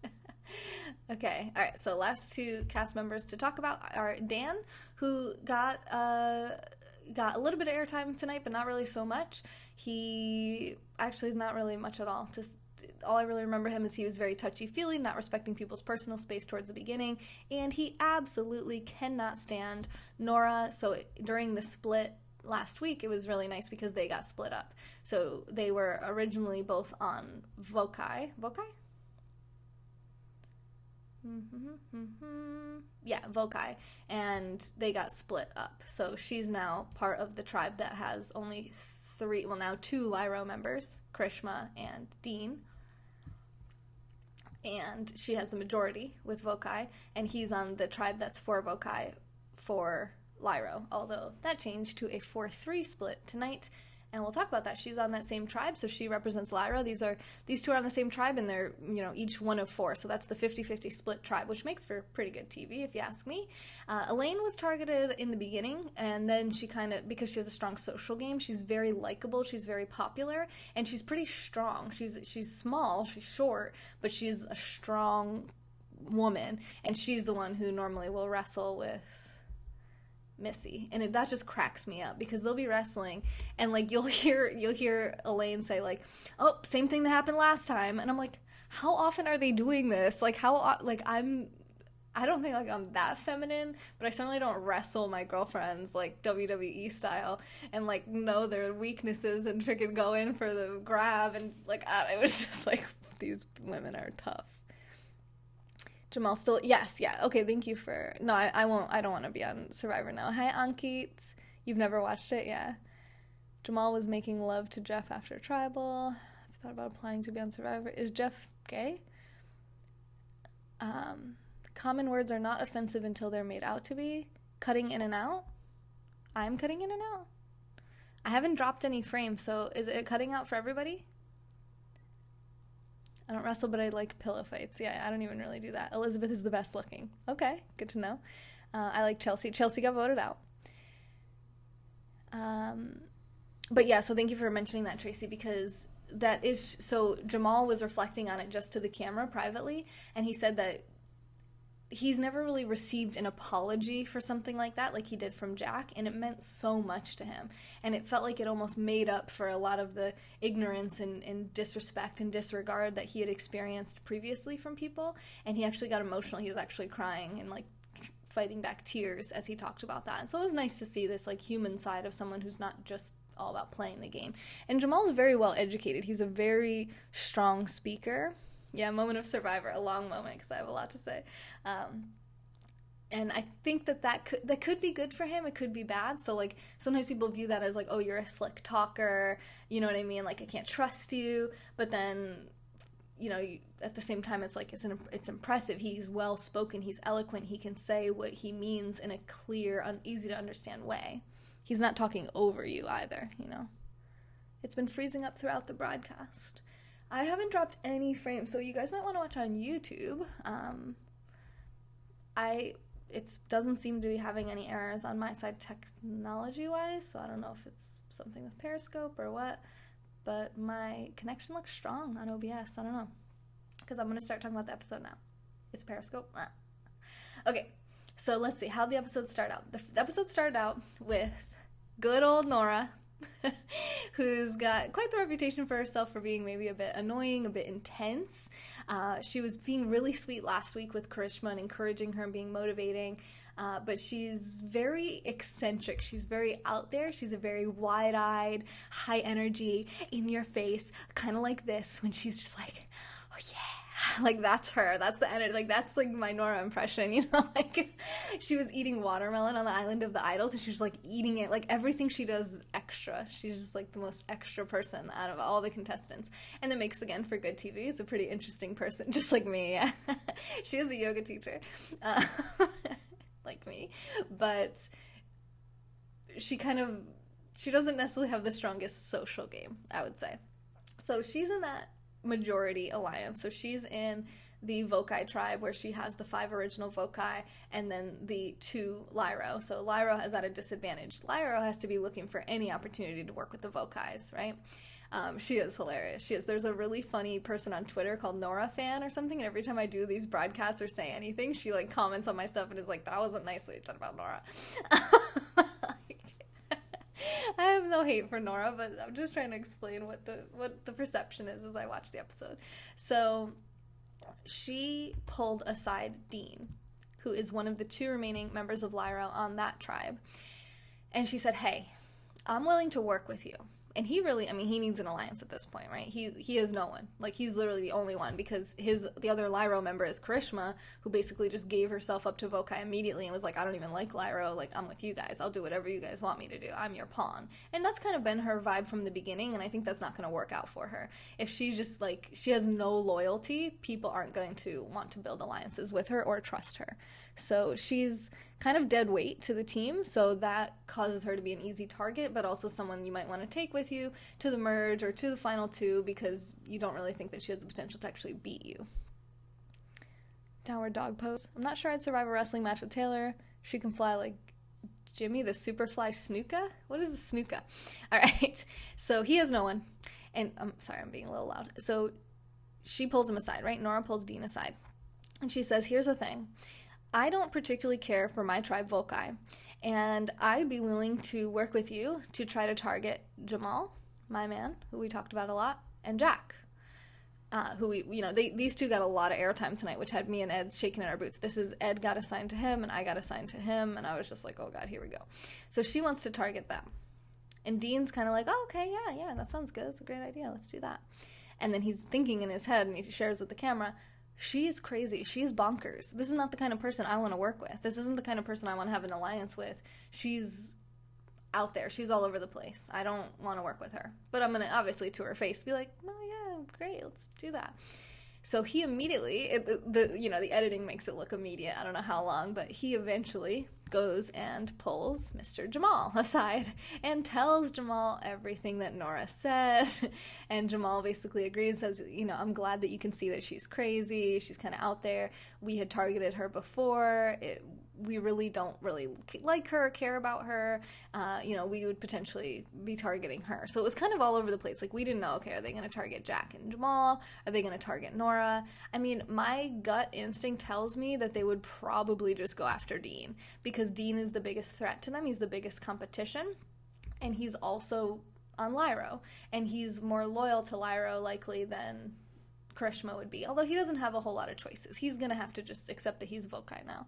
Okay, all right, so last two cast members to talk about are Dan, who got a little bit of airtime tonight, but not really so much. He actually not really much at all. Just all I really remember him is he was very touchy-feely, not respecting people's personal space towards the beginning, and he absolutely cannot stand Nora. So during the split last week, it was really nice because they got split up. So they were originally both on Vokai. Yeah, Vokai. And they got split up. So she's now part of the tribe that has only two Lyro members, Krishma and Dean. And she has the majority with Vokai. And he's on the tribe that's for Vokai for Lyro, although that changed to a 4-3 split tonight, and we'll talk about that. She's on that same tribe, so she represents Lyro. These two are on the same tribe, and they're each one of 4, so that's the 50-50 split tribe, which makes for pretty good TV, if you ask me. Elaine was targeted in the beginning, and then she because she has a strong social game, she's very likable, she's very popular, and she's pretty strong. She's small, she's short, but she's a strong woman, and she's the one who normally will wrestle with Missy, and that just cracks me up because they'll be wrestling and like you'll hear Elaine say like, oh, same thing that happened last time, and I'm like, how often are they doing this? Like I don't think like I'm that feminine, but I certainly don't wrestle my girlfriends like WWE style and like know their weaknesses and freaking go in for the grab, and like it was just like, these women are tough. Jamal still, yes, yeah, okay, thank you for, no, I don't want to be on Survivor now. Hi, Ankit. You've never watched it, yeah. Jamal was making love to Jeff after Tribal. I've thought about applying to be on Survivor. Is Jeff gay? Common words are not offensive until they're made out to be. Cutting in and out? I'm cutting in and out. I haven't dropped any frames, so is it cutting out for everybody? I don't wrestle, but I like pillow fights. Yeah, I don't even really do that. Elizabeth is the best looking. Okay, good to know. I like Chelsea. Chelsea got voted out. But yeah, so thank you for mentioning that, Tracy, because that is, so Jamal was reflecting on it just to the camera privately, and he said that he's never really received an apology for something like that like he did from Jack, and it meant so much to him, and it felt like it almost made up for a lot of the ignorance and disrespect and disregard that he had experienced previously from people, and he actually got emotional. He was actually crying and like fighting back tears as he talked about that, and so it was nice to see this like human side of someone who's not just all about playing the game. And Jamal's very well educated. He's a very strong speaker. Yeah, moment of Survivor, a long moment because I have a lot to say. And I think that could be good for him. It could be bad. So like sometimes people view that as like, oh, you're a slick talker. You know what I mean? Like I can't trust you. But then, at the same time, it's like it's impressive. He's well spoken. He's eloquent. He can say what he means in a clear, easy to understand way. He's not talking over you either. It's been freezing up throughout the broadcast. I haven't dropped any frames, so you guys might want to watch on YouTube. It doesn't seem to be having any errors on my side technology-wise, so I don't know if it's something with Periscope or what, but my connection looks strong on OBS. I don't know, because I'm going to start talking about the episode now. It's Periscope. Okay, so let's see how the episode started out. The episode started out with good old Nora, who's got quite the reputation for herself for being maybe a bit annoying, a bit intense. She was being really sweet last week with Karishma and encouraging her and being motivating, but she's very eccentric. She's very out there. She's a very wide-eyed, high energy, in your face, kind of like this when she's just like, oh yeah. Like, that's her. That's the energy. Like, that's, like, my Nora impression, you know? Like, she was eating watermelon on the Island of the Idols, and she was, like, eating it. Like, everything she does extra. She's just, like, the most extra person out of all the contestants. And that makes, again, for good TV. It's a pretty interesting person, just like me, yeah. She is a yoga teacher, like me. But she doesn't necessarily have the strongest social game, I would say. So she's in that majority alliance. So she's in the Vokai tribe, where she has the 5 original Vokai and then the 2 Lyro. So Lyro is at a disadvantage. Lyro has to be looking for any opportunity to work with the Vokais, right? She is hilarious. There's a really funny person on Twitter called Nora Fan or something, and every time I do these broadcasts or say anything, she, like, comments on my stuff and is like, that wasn't nice what you said about Nora. I have no hate for Nora, but I'm just trying to explain what the perception is as I watch the episode. So she pulled aside Dean, who is one of the 2 remaining members of Lyro on that tribe. And she said, hey, I'm willing to work with you. And he really, I mean, he needs an alliance at this point, right? He has no one. Like, he's literally the only one, because the other Lyro member is Karishma, who basically just gave herself up to Vokai immediately and was like, I don't even like Lyro. Like, I'm with you guys. I'll do whatever you guys want me to do. I'm your pawn. And that's kind of been her vibe from the beginning, and I think that's not going to work out for her. If she's just, like, she has no loyalty, people aren't going to want to build alliances with her or trust her. So she's kind of dead weight to the team, so that causes her to be an easy target, but also someone you might want to take with you to the merge or to the final 2, because you don't really think that she has the potential to actually beat you. Downward dog pose. I'm not sure I'd survive a wrestling match with Taylor. She can fly like Jimmy the Superfly Snuka? What is a Snuka? Alright, so he has no one. And I'm sorry, I'm being a little loud. So she pulls him aside, right? Nora pulls Dean aside. And she says, here's the thing. I don't particularly care for my tribe Vokai, and I'd be willing to work with you to try to target Jamal, my man, who we talked about a lot, and Jack, who these 2 got a lot of airtime tonight, which had me and Ed shaking in our boots. Ed got assigned to him, and I got assigned to him, and I was just like, oh God, here we go. So she wants to target them. And Dean's kind of like, oh, okay, yeah, that sounds good. That's a great idea. Let's do that. And then he's thinking in his head, and he shares with the camera, she's crazy. She's bonkers. This is not the kind of person I want to work with. This isn't the kind of person I want to have an alliance with. She's out there. She's all over the place. I don't want to work with her. But I'm going to, obviously, to her face, be like, oh, yeah, great. Let's do that. So he immediately, the editing makes it look immediate. I don't know how long, but he eventually goes and pulls Mr. Jamal aside and tells Jamal everything that Nora said. And Jamal basically agrees, says, I'm glad that you can see that she's crazy. She's kind of out there. We had targeted her before. We really don't really like her, care about her. We would potentially be targeting her. So it was kind of all over the place. Like, we didn't know, okay, are they going to target Jack and Jamal? Are they going to target Nora? I mean, my gut instinct tells me that they would probably just go after Dean, because Dean is the biggest threat to them. He's the biggest competition. And he's also on Lyro. And he's more loyal to Lyro likely than Karishma would be. Although he doesn't have a whole lot of choices. He's going to have to just accept that he's Vokai now.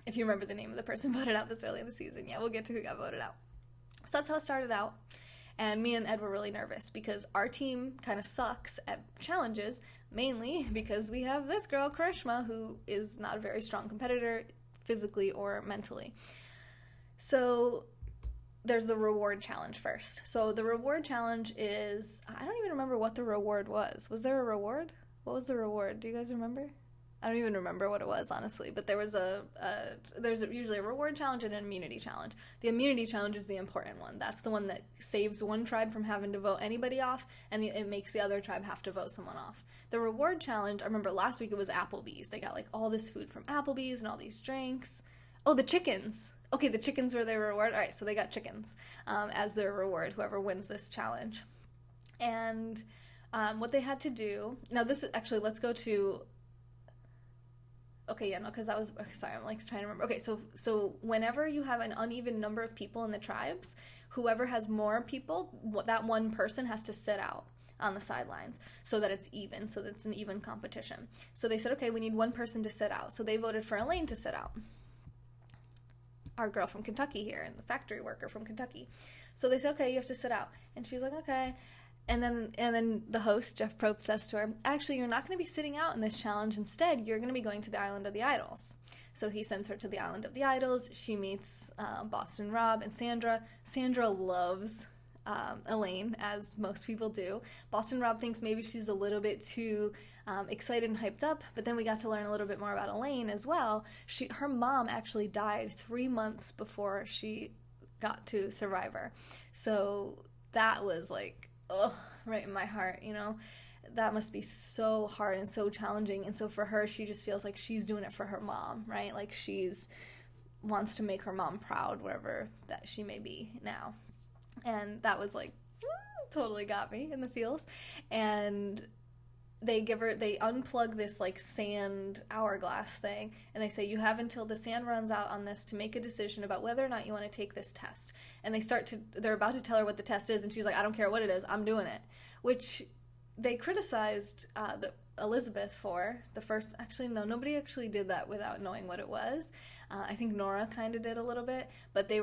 If you remember the name of the person voted out this early in the season. Yeah, we'll get to who got voted out. So that's how it started out. And me and Ed were really nervous because our team kind of sucks at challenges, mainly because we have this girl, Karishma, who is not a very strong competitor physically or mentally. So there's the reward challenge first. So the reward challenge is, I don't even remember what the reward was. Was there a reward? What was the reward? Do you guys remember? I don't even remember what it was, honestly, but there's usually a reward challenge and an immunity challenge. The immunity challenge is the important one. That's the one that saves one tribe from having to vote anybody off, and it makes the other tribe have to vote someone off. The reward challenge, I remember last week it was Applebee's. They got like all this food from Applebee's and all these drinks. Oh, the chickens. Okay, the chickens were their reward. All right, so they got chickens as their reward, whoever wins this challenge. And what they had to do, now this is actually, let's go to, okay, yeah, no, because that was, sorry, I'm like trying to remember. Okay, so whenever you have an uneven number of people in the tribes, whoever has more people, that one person has to sit out on the sidelines so that it's even, so that it's an even competition. So they said, okay, we need one person to sit out. So they voted for Elaine to sit out. Our girl from Kentucky here, and the factory worker from Kentucky. So they said, okay, you have to sit out. And she's like, okay. And then the host, Jeff Probst, says to her, actually, you're not going to be sitting out in this challenge. Instead, you're going to be going to the Island of the Idols. So he sends her to the Island of the Idols. She meets Boston Rob and Sandra. Sandra loves Elaine, as most people do. Boston Rob thinks maybe she's a little bit too excited and hyped up, but then we got to learn a little bit more about Elaine as well. Her mom actually died 3 months before she got to Survivor. So that was like, oh, right in my heart, you know? That must be so hard and so challenging. And so for her, she just feels like she's doing it for her mom, right? Like wants to make her mom proud wherever that she may be now. And that was like, totally got me in the feels. And they unplug this like sand hourglass thing, and they say, you have until the sand runs out on this to make a decision about whether or not you want to take this test. And they're about to tell her what the test is, and she's like, I don't care what it is, I'm doing it. Which they criticized Elizabeth for the first, actually no, nobody actually did that without knowing what it was. I think Nora kind of did a little bit, but they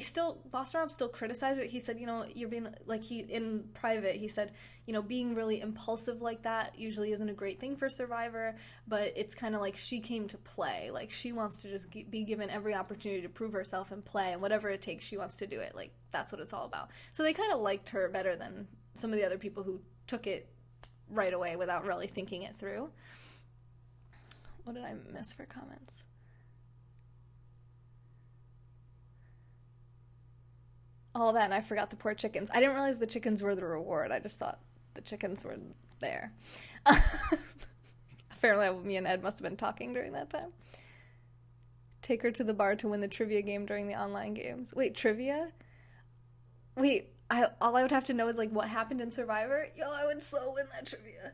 still, Boston Rob still criticized it. He said, you know, you're being, like, in private, he said, you know, being really impulsive like that usually isn't a great thing for Survivor, but it's kind of like she came to play. Like, she wants to just be given every opportunity to prove herself and play, and whatever it takes, she wants to do it. Like, that's what it's all about. So they kind of liked her better than some of the other people who took it right away without really thinking it through. What did I miss for comments? All that, and I forgot the poor chickens. I didn't realize the chickens were the reward. I just thought the chickens were there. Apparently, me and Ed must have been talking during that time. Take her to the bar to win the trivia game during the online games. Wait, trivia? Wait, all I would have to know is, like, what happened in Survivor? Yo, I would so win that trivia.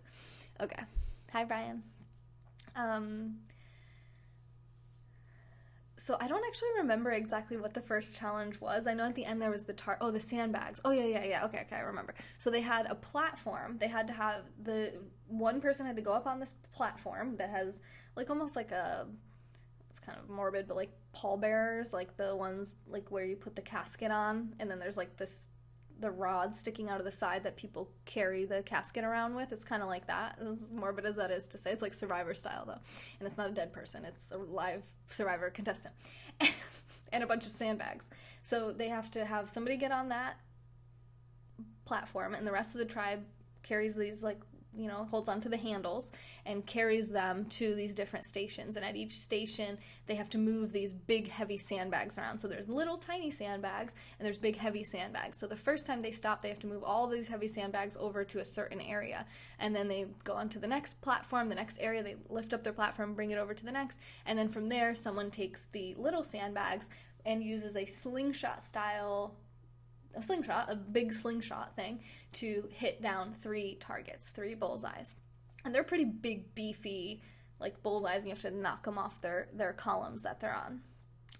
Okay. Hi, Brian. So I don't actually remember exactly what the first challenge was. I know at the end there was the sandbags. Oh, yeah. Okay, I remember. So they had a platform. They had to have one person had to go up on this platform that has, like, almost like it's kind of morbid, but like pallbearers, like the ones, like, where you put the casket on, and then there's, like, the rod sticking out of the side that people carry the casket around with. It's kind of like that, as morbid as that is to say. It's like Survivor style, though. And it's not a dead person. It's a live Survivor contestant. And a bunch of sandbags. So they have to have somebody get on that platform, and the rest of the tribe carries these, like, you know, holds onto the handles and carries them to these different stations. And at each station, they have to move these big, heavy sandbags around. So there's little, tiny sandbags, and there's big, heavy sandbags. So the first time they stop, they have to move all of these heavy sandbags over to a certain area. And then they go on to the next platform, the next area. They lift up their platform, bring it over to the next. And then from there, someone takes the little sandbags and uses a big slingshot thing, to hit down 3 targets, 3 bullseyes. And they're pretty big, beefy, like, bullseyes, and you have to knock them off their columns that they're on.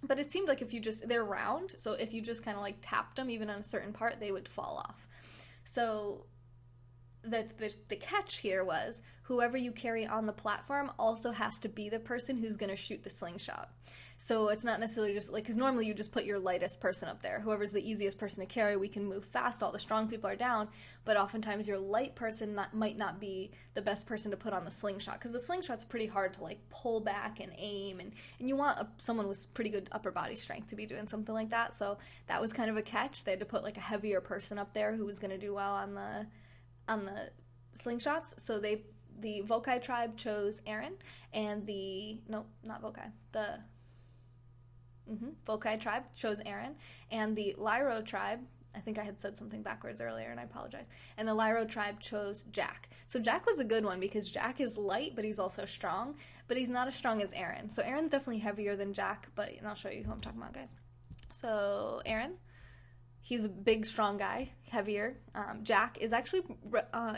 But it seemed like they're round, so if you just kind of, like, tapped them, even on a certain part, they would fall off. So the catch here was, whoever you carry on the platform also has to be the person who's going to shoot the slingshot. So it's not necessarily just, like, because normally you just put your lightest person up there. Whoever's the easiest person to carry, we can move fast, all the strong people are down, but oftentimes your light person might not be the best person to put on the slingshot, because the slingshot's pretty hard to, like, pull back and aim, and you want someone with pretty good upper body strength to be doing something like that. So that was kind of a catch. They had to put, like, a heavier person up there who was going to do well on the slingshots. So the Vokai tribe chose Aaron, and Vokai tribe chose Aaron, and the Lyro tribe I think I had said something backwards earlier, and I apologize. And the Lyro tribe chose Jack. So Jack was a good one because Jack is light, but he's also strong. But he's not as strong as Aaron. So Aaron's definitely heavier than Jack, and I'll show you who I'm talking about, guys. So Aaron, he's a big, strong guy, heavier. Jack is actually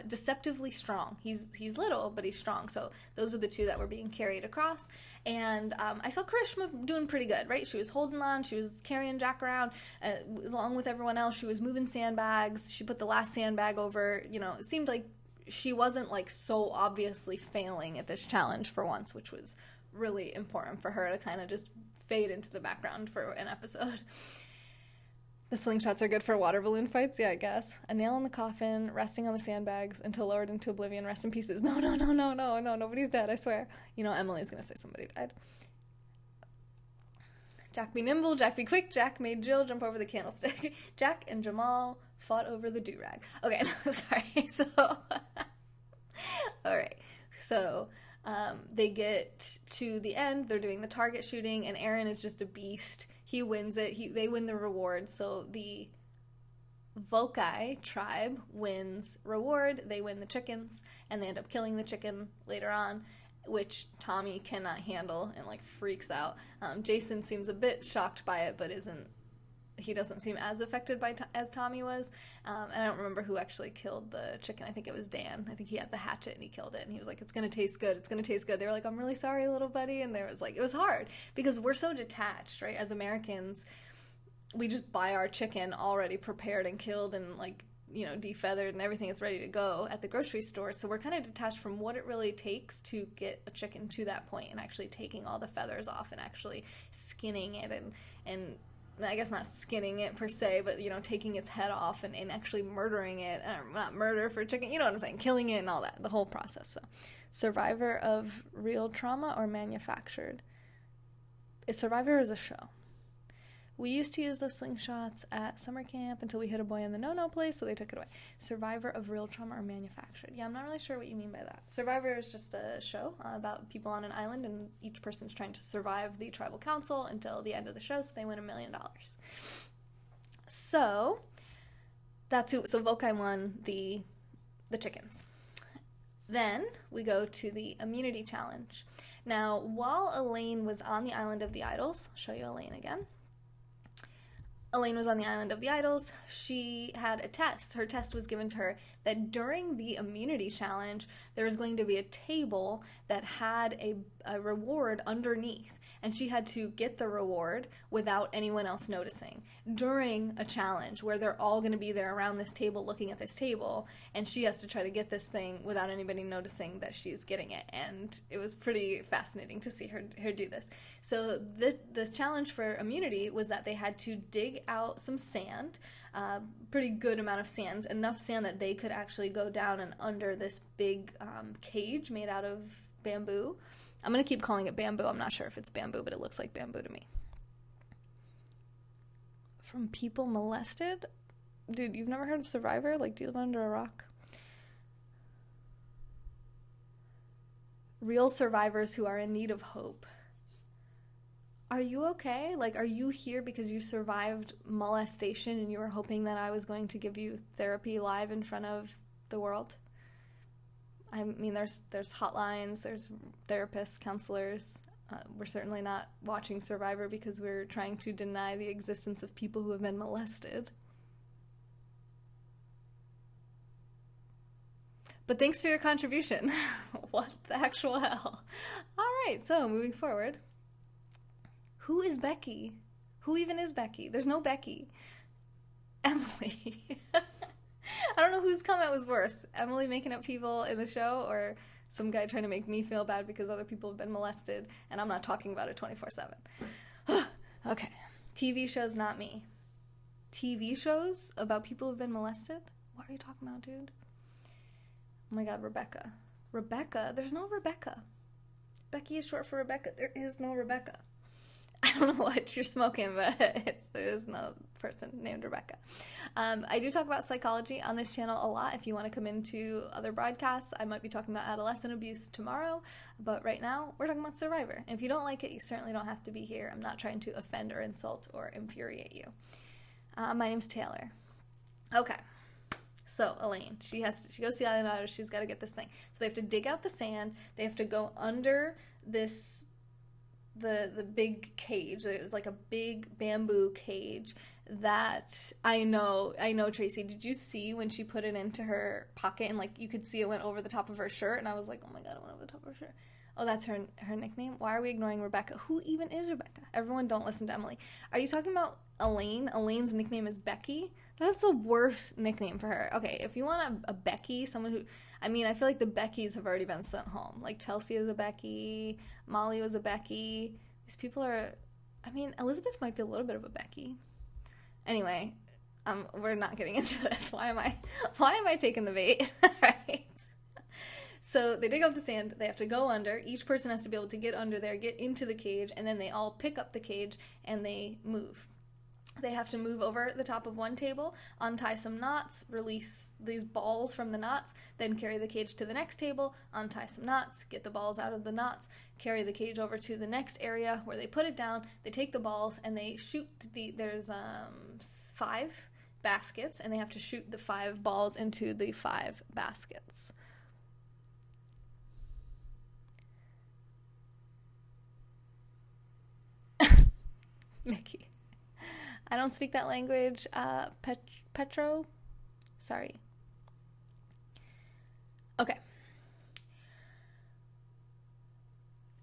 deceptively strong. He's little, but he's strong. So those are the two that were being carried across. And I saw Karishma doing pretty good, right? She was holding on. She was carrying Jack around along with everyone else. She was moving sandbags. She put the last sandbag over. It seemed like she wasn't like so obviously failing at this challenge for once, which was really important for her to kind of just fade into the background for an episode. The slingshots are good for water balloon fights, yeah, I guess. A nail in the coffin, resting on the sandbags until lowered into oblivion, rest in pieces. No, nobody's dead, I swear. Emily's gonna say somebody died. Jack be nimble, Jack be quick, Jack made Jill jump over the candlestick. Jack and Jamal fought over the do-rag. Okay, no, sorry, so... Alright, so... they get to the end, they're doing the target shooting, and Aaron is just a beast. He wins it. They win the reward. So the Vokai tribe wins reward. They win the chickens, and they end up killing the chicken later on, which Tommy cannot handle and freaks out. Jason seems a bit shocked by it, but he doesn't seem as affected as Tommy was. And I don't remember who actually killed the chicken. I think it was Dan. I think he had the hatchet and he killed it. And he was like, it's going to taste good. It's going to taste good. They were like, I'm really sorry, little buddy. And there was it was hard because we're so detached, right? As Americans, we just buy our chicken already prepared and killed and defeathered and everything is ready to go at the grocery store. So we're kind of detached from what it really takes to get a chicken to that point and actually taking all the feathers off and actually skinning it and I guess not skinning it per se, but, taking its head off and actually murdering it. Not murder for chicken, you know what I'm saying, killing it and all that, the whole process. So, survivor of real trauma or manufactured? Survivor is a show. We used to use the slingshots at summer camp until we hit a boy in the no-no place, so they took it away. Survivor of real trauma or manufactured? Yeah, I'm not really sure what you mean by that. Survivor is just a show about people on an island, and each person's trying to survive the tribal council until the end of the show, so they win $1 million. So, that's who. So Vokai won the chickens. Then we go to the immunity challenge. Now, while Elaine was on the island of the idols, I'll show you Elaine again. Elaine was on the island of the idols. She had a test. Her test was given to her that during the immunity challenge, there was going to be a table that had a reward underneath. And she had to get the reward without anyone else noticing during a challenge where they're all going to be there around this table looking at this table. And she has to try to get this thing without anybody noticing that she's getting it. And it was pretty fascinating to see her do this. So this challenge for immunity was that they had to dig out some sand, pretty good amount of sand, enough sand that they could actually go down and under this big cage made out of bamboo. I'm going to keep calling it bamboo. I'm not sure if it's bamboo, but it looks like bamboo to me. From people molested? Dude, you've never heard of Survivor? Do you live under a rock? Real survivors who are in need of hope. Are you okay? Are you here because you survived molestation and you were hoping that I was going to give you therapy live in front of the world? I mean, there's hotlines, there's therapists, counselors. We're certainly not watching Survivor because we're trying to deny the existence of people who have been molested. But thanks for your contribution. What the actual hell? All right, so moving forward. Who is Becky? Who even is Becky? There's no Becky. Emily. I don't know whose comment was worse. Emily making up people in the show or some guy trying to make me feel bad because other people have been molested and I'm not talking about it 24/7. Okay. TV shows, not me. TV shows about people who've been molested? What are you talking about, dude? Oh my god, Rebecca. Rebecca? There's no Rebecca. Becky is short for Rebecca. There is no Rebecca. I don't know what you're smoking, but there is no person named Rebecca. I do talk about psychology on this channel a lot. If you want to come into other broadcasts, I might be talking about adolescent abuse tomorrow, but right now we're talking about Survivor. And if you don't like it, you certainly don't have to be here. I'm not trying to offend or insult or infuriate you. My name's Taylor. Okay. So Elaine, she goes to the island of, she's got to get this thing. So they have to dig out the sand. They have to go under this the big cage. There's like a big bamboo cage that I know, Tracy, did you see when she put it into her pocket and like you could see it went over the top of her shirt? And I was like, oh my God, it went over the top of her shirt. Oh, that's her nickname? Why are we ignoring Rebecca? Who even is Rebecca? Everyone don't listen to Emily. Are you talking about Elaine? Elaine's nickname is Becky? That's the worst nickname for her. Okay, if you want a Becky, someone who... I mean, I feel like the Beckys have already been sent home. Like, Chelsea is a Becky. Molly was a Becky. These people are... I mean, Elizabeth might be a little bit of a Becky. Anyway, we're not getting into this. Why am I taking the bait? Right? So they dig up the sand, they have to go under, each person has to be able to get under there, get into the cage, and then they all pick up the cage and they move. They have to move over the top of one table, untie some knots, release these balls from the knots, then carry the cage to the next table, untie some knots, get the balls out of the knots, carry the cage over to the next area where they put it down, they take the balls and they shoot there's 5 baskets and they have to shoot the 5 balls into the 5 baskets. Mickey. I don't speak that language. Petro? Sorry. Okay.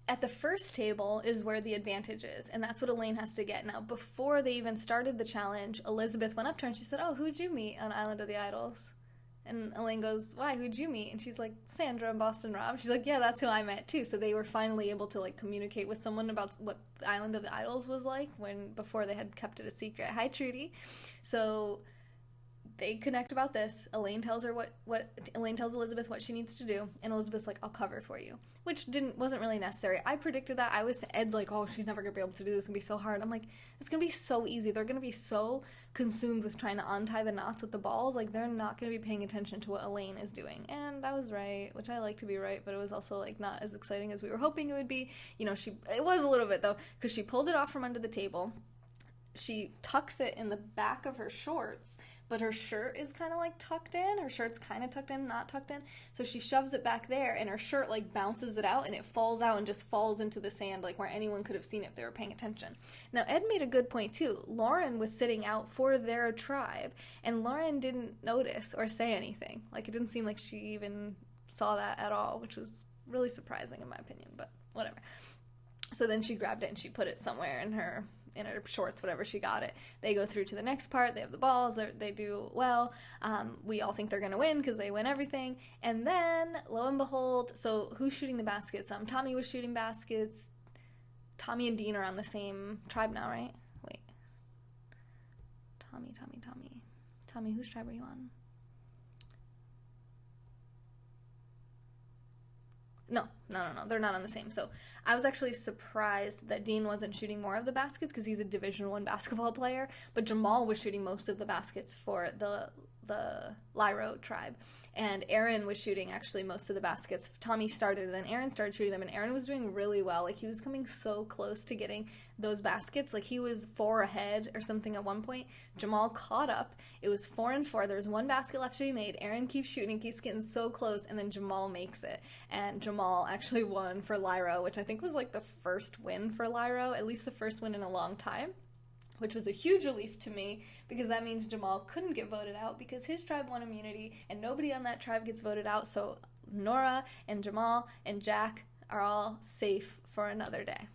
At the first table is where the advantage is, and that's what Elaine has to get. Now, before they even started the challenge, Elizabeth went up to her and she said, oh, who'd you meet on Island of the Idols? And Elaine goes, why, who'd you meet? And she's like, Sandra and Boston Rob. She's like, yeah, that's who I met too. So they were finally able to like communicate with someone about what the Island of the Idols was like before they had kept it a secret. Hi, Trudy. So they connect about this. Elaine tells her Elaine tells Elizabeth what she needs to do, and Elizabeth's like, I'll cover for you, which wasn't really necessary. I predicted that. Ed's like, oh, she's never gonna be able to do this. It's gonna be so hard. I'm like, it's gonna be so easy. They're gonna be so consumed with trying to untie the knots with the balls, like they're not gonna be paying attention to what Elaine is doing. And I was right, which I like to be right, but it was also like not as exciting as we were hoping it would be. You know, it was a little bit though, because she pulled it off from under the table. She tucks it in the back of her shorts, but her shirt is kind of like tucked in. Her shirt's kind of tucked in, not tucked in. So she shoves it back there and her shirt like bounces it out and it falls out and just falls into the sand like where anyone could have seen it if they were paying attention. Now, Ed made a good point too. Lauren was sitting out for their tribe and Lauren didn't notice or say anything. Like it didn't seem like she even saw that at all, which was really surprising in my opinion, but whatever. So then she grabbed it and she put it somewhere in her shorts, whatever, she got it. They go through to the next part. They have the balls. They do well. We all think they're going to win because they win everything. And then, lo and behold, so who's shooting the baskets? Tommy was shooting baskets. Tommy and Dean are on the same tribe now, right? Wait. Tommy. Tommy, whose tribe are you on? No, they're not on the same. So I was actually surprised that Dean wasn't shooting more of the baskets because he's a Division I basketball player, but Jamal was shooting most of the baskets for the Lyro tribe. And Aaron was shooting actually most of the baskets. Tommy started and then Aaron started shooting them, and Aaron was doing really well. Like he was coming so close to getting those baskets. Like he was 4 ahead or something at one point. Jamal caught up. It was 4-4. There was 1 basket left to be made. Aaron keeps shooting, keeps getting so close, and then Jamal makes it. And Jamal actually won for Lyro, which I think was like the first win for Lyro, at least the first win in a long time, which was a huge relief to me because that means Jamal couldn't get voted out because his tribe won immunity and nobody on that tribe gets voted out. So Nora and Jamal and Jack are all safe for another day.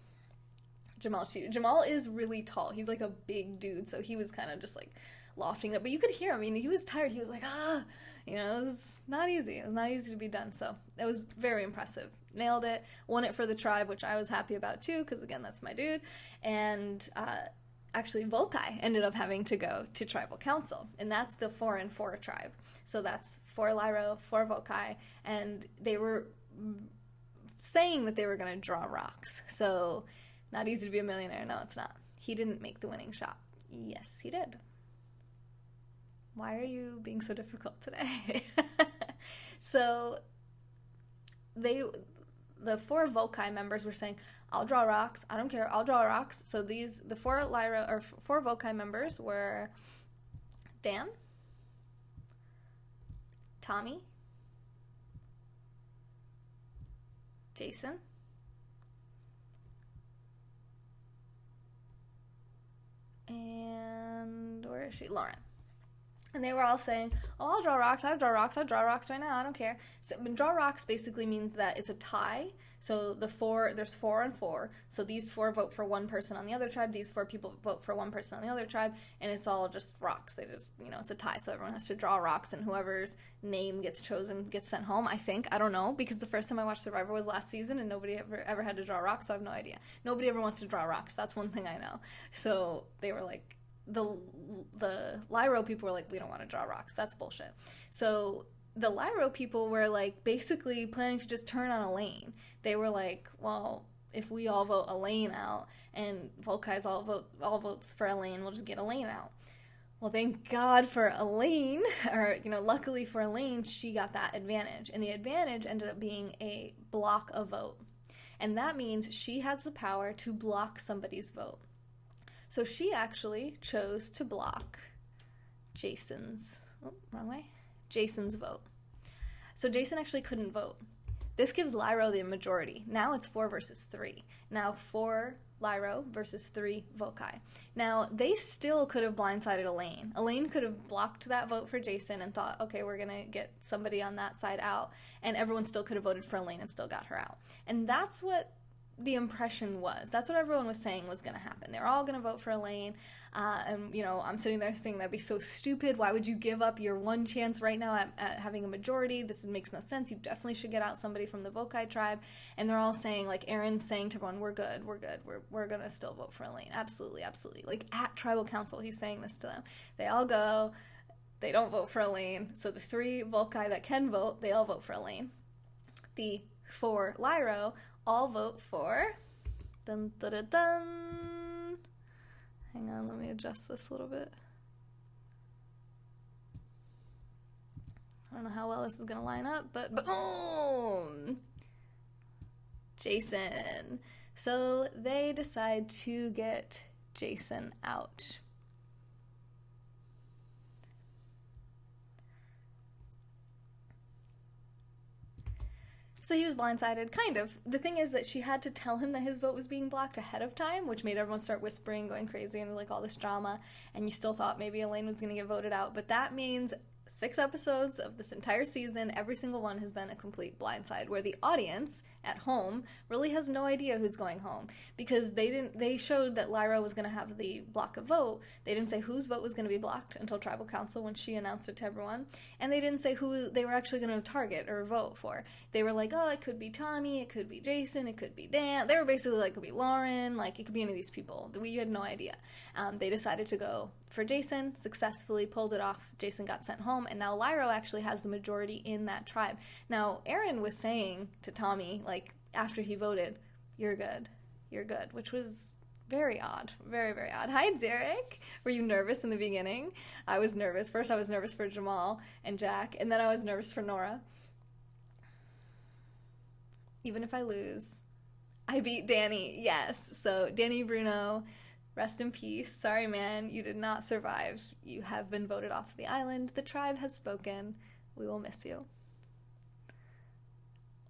Jamal is really tall. He's like a big dude, so he was kind of just like lofting up. But you could hear him. I mean, he was tired. He was like, it was not easy. It was not easy to be done. So it was very impressive. Nailed it. Won it for the tribe, which I was happy about too because, again, that's my dude. And actually Volkai ended up having to go to tribal council, and that's the 4-4 tribe. So that's 4 Lyro, 4 Volkai, and they were saying that they were going to draw rocks. So not easy to be a millionaire. No, it's not. He didn't make the winning shot. Yes, he did. Why are you being so difficult today? So the 4 Volkai members were saying, I'll draw rocks. I don't care. I'll draw rocks. So the 4 Lyra or 4 Volkai members were Dan, Tommy, Jason, and where is she? Lauren. And they were all saying, oh, I'll draw rocks, I'll draw rocks, I'll draw rocks right now, I don't care. So draw rocks basically means that it's a tie. So there's 4 and 4. So these 4 vote for one person on the other tribe, these 4 people vote for one person on the other tribe, and it's all just rocks. They just, it's a tie, so everyone has to draw rocks, and whoever's name gets chosen gets sent home, I think. I don't know, because the first time I watched Survivor was last season, and nobody ever had to draw rocks, so I have no idea. Nobody ever wants to draw rocks, that's one thing I know. So they were like, the Lyro people were like, we don't want to draw rocks. That's bullshit. So the Lyro people were like basically planning to just turn on Elaine. They were like, well, if we all vote Elaine out and Volkai's all votes for Elaine, we'll just get Elaine out. Well, thank God for Elaine, or luckily for Elaine, she got that advantage. And the advantage ended up being a block a vote. And that means she has the power to block somebody's vote. So she actually chose to block Jason's vote. So Jason actually couldn't vote. This gives Lyro the majority. Now it's 4 versus 3. Now 4 Lyro versus 3 Volkai. Now they still could have blindsided Elaine. Elaine could have blocked that vote for Jason and thought, okay, we're going to get somebody on that side out. And everyone still could have voted for Elaine and still got her out. And that's what the impression was. That's what everyone was saying was going to happen. They're all going to vote for Elaine. And, I'm sitting there saying that'd be so stupid. Why would you give up your one chance right now at having a majority? This makes no sense. You definitely should get out somebody from the Volkai tribe. And they're all saying, like, Aaron's saying to everyone, we're good. We're going to still vote for Elaine. Absolutely, absolutely. Like, at tribal council, he's saying this to them. They all go. They don't vote for Elaine. So the 3 Volkai that can vote, they all vote for Elaine. The 4 Lyro all vote for dun, dun, dun, dun. Hang on, let me adjust this a little bit. I don't know how well this is gonna line up, but boom! Jason. So they decide to get Jason out. So he was blindsided, kind of. The thing is that she had to tell him that his vote was being blocked ahead of time, which made everyone start whispering, going crazy, and like all this drama, and you still thought maybe Elaine was going to get voted out. But that means 6 episodes of this entire season, every single one has been a complete blindside, where the audience at home really has no idea who's going home, because they showed that Lyra was going to have the block a vote. They didn't say whose vote was going to be blocked until tribal council when she announced it to everyone, and they didn't say who they were actually going to target or vote for. They were like, oh, it could be Tommy, it could be Jason, it could be Dan. They were basically like, it could be Lauren, like it could be any of these people. We had no idea. They decided to go for Jason, successfully pulled it off. Jason got sent home, and now Lyra actually has the majority in that tribe. Now, Aaron was saying to Tommy, like, after he voted, you're good, which was very odd, very, very odd. Hi, Derek. Were you nervous in the beginning? I was nervous. First, I was nervous for Jamal and Jack, and then I was nervous for Nora. Even if I lose, I beat Danny, yes. So, Danny Bruno, rest in peace. Sorry, man, you did not survive. You have been voted off the island. The tribe has spoken. We will miss you.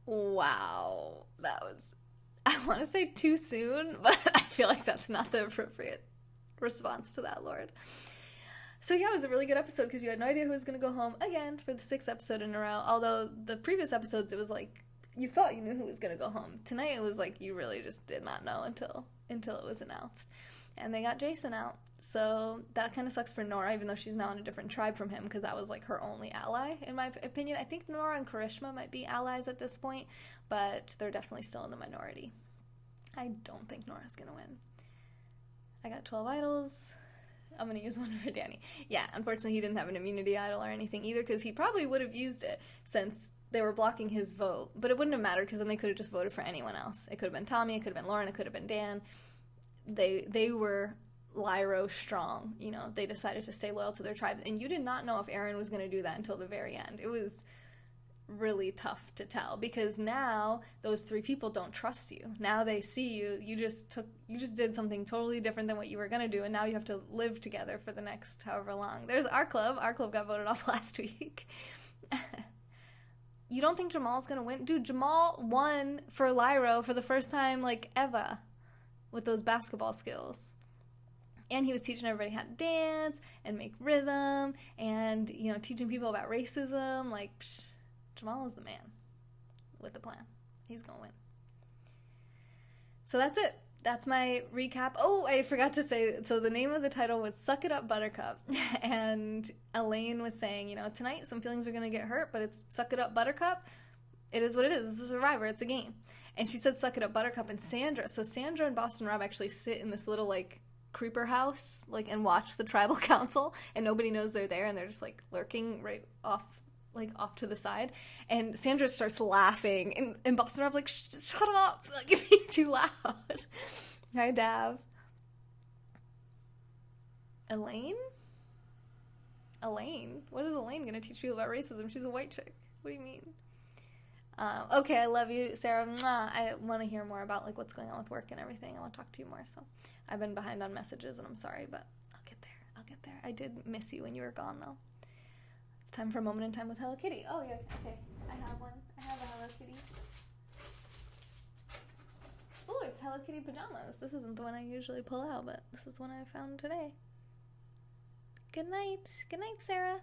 Wow. That was, I want to say too soon, but I feel like that's not the appropriate response to that, Lord. So yeah, it was a really good episode because you had no idea who was going to go home again for the 6th episode in a row. Although the previous episodes, it was like, you thought you knew who was going to go home. Tonight, it was like you really just did not know until it was announced. And they got Jason out. So that kind of sucks for Nora, even though she's now in a different tribe from him, because that was like her only ally, in my opinion. I think Nora and Karishma might be allies at this point, but they're definitely still in the minority. I don't think Nora's going to win. I got 12 idols. I'm going to use one for Danny. Yeah, unfortunately, he didn't have an immunity idol or anything either, because he probably would have used it since they were blocking his vote. But it wouldn't have mattered, because then they could have just voted for anyone else. It could have been Tommy, it could have been Lauren, it could have been Dan. They were Lyro strong, you know, they decided to stay loyal to their tribe, and you did not know if Aaron was going to do that until the very end. It was really tough to tell, because now those 3 people don't trust you. Now they see you just did something totally different than what you were going to do, and now you have to live together for the next however long. There's our club got voted off last week. You don't think Jamal's gonna win? Dude, Jamal won for Lyro for the first time, like, ever with those basketball skills. And he was teaching everybody how to dance and make rhythm and, you know, teaching people about racism. Like, psh, Jamal is the man with the plan. He's gonna win. So that's it. That's my recap. Oh, I forgot to say, so the name of the title was Suck It Up, Buttercup. And Elaine was saying, you know, tonight some feelings are going to get hurt, but it's Suck It Up, Buttercup. It is what it is. It's a Survivor. It's a game. And she said Suck It Up, Buttercup. And Sandra and Boston Rob actually sit in this little, like, creeper house, like, and watch the tribal council. And nobody knows they're there. And they're just, like, lurking right off to the side, and Sandra starts laughing, and Boston Rob's like, shut up, like, you're being too loud. Hi, Dav. Elaine? What is Elaine gonna teach you about racism? She's a white chick. What do you mean? Okay, I love you, Sarah. Mwah. I want to hear more about, like, what's going on with work and everything. I want to talk to you more, so I've been behind on messages, and I'm sorry, but I'll get there. I did miss you when you were gone, though. It's time for a moment in time with Hello Kitty. Oh, yeah, okay. I have one. I have a Hello Kitty. Oh, it's Hello Kitty pajamas. This isn't the one I usually pull out, but this is the one I found today. Good night. Good night, Sarah.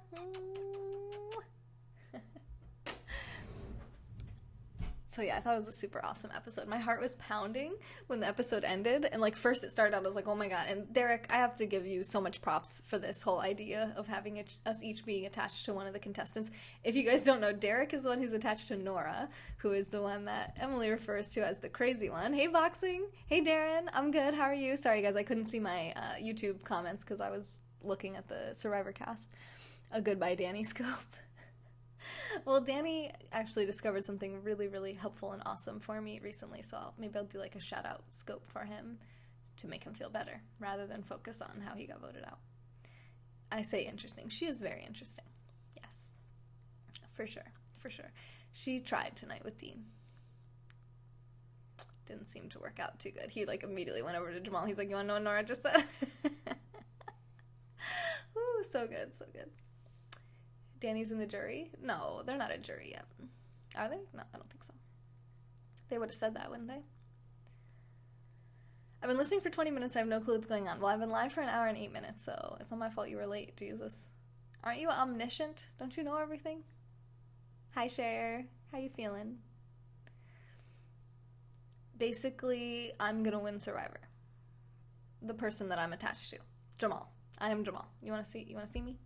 So yeah, I thought it was a super awesome episode. My heart was pounding when the episode ended. And, like, first it started out, I was like, oh my god. And Derek, I have to give you so much props for this whole idea of having us each being attached to one of the contestants. If you guys don't know, Derek is the one who's attached to Nora, who is the one that Emily refers to as the crazy one. Hey, Boxing. Hey, Darren. I'm good. How are you? Sorry, guys, I couldn't see my YouTube comments because I was looking at the Survivor cast. A goodbye, Danny scope. Well, Danny actually discovered something really, really helpful and awesome for me recently, so maybe I'll do, like, a shout-out scope for him to make him feel better, rather than focus on how he got voted out. I say interesting. She is very interesting. Yes. For sure. She tried tonight with Dean. Didn't seem to work out too good. He, like, immediately went over to Jamal. He's like, you want to know what Nora just said? Ooh, so good. Danny's in the jury? No, they're not a jury yet. Are they? No, I don't think so. They would have said that, wouldn't they? I've been listening for 20 minutes. I have no clue what's going on. Well, I've been live for an hour and 8 minutes, so it's not my fault you were late, Jesus. Aren't you omniscient? Don't you know everything? Hi, Cher. How you feeling? Basically, I'm gonna win Survivor. The person that I'm attached to. Jamal. I am Jamal. You wanna see me?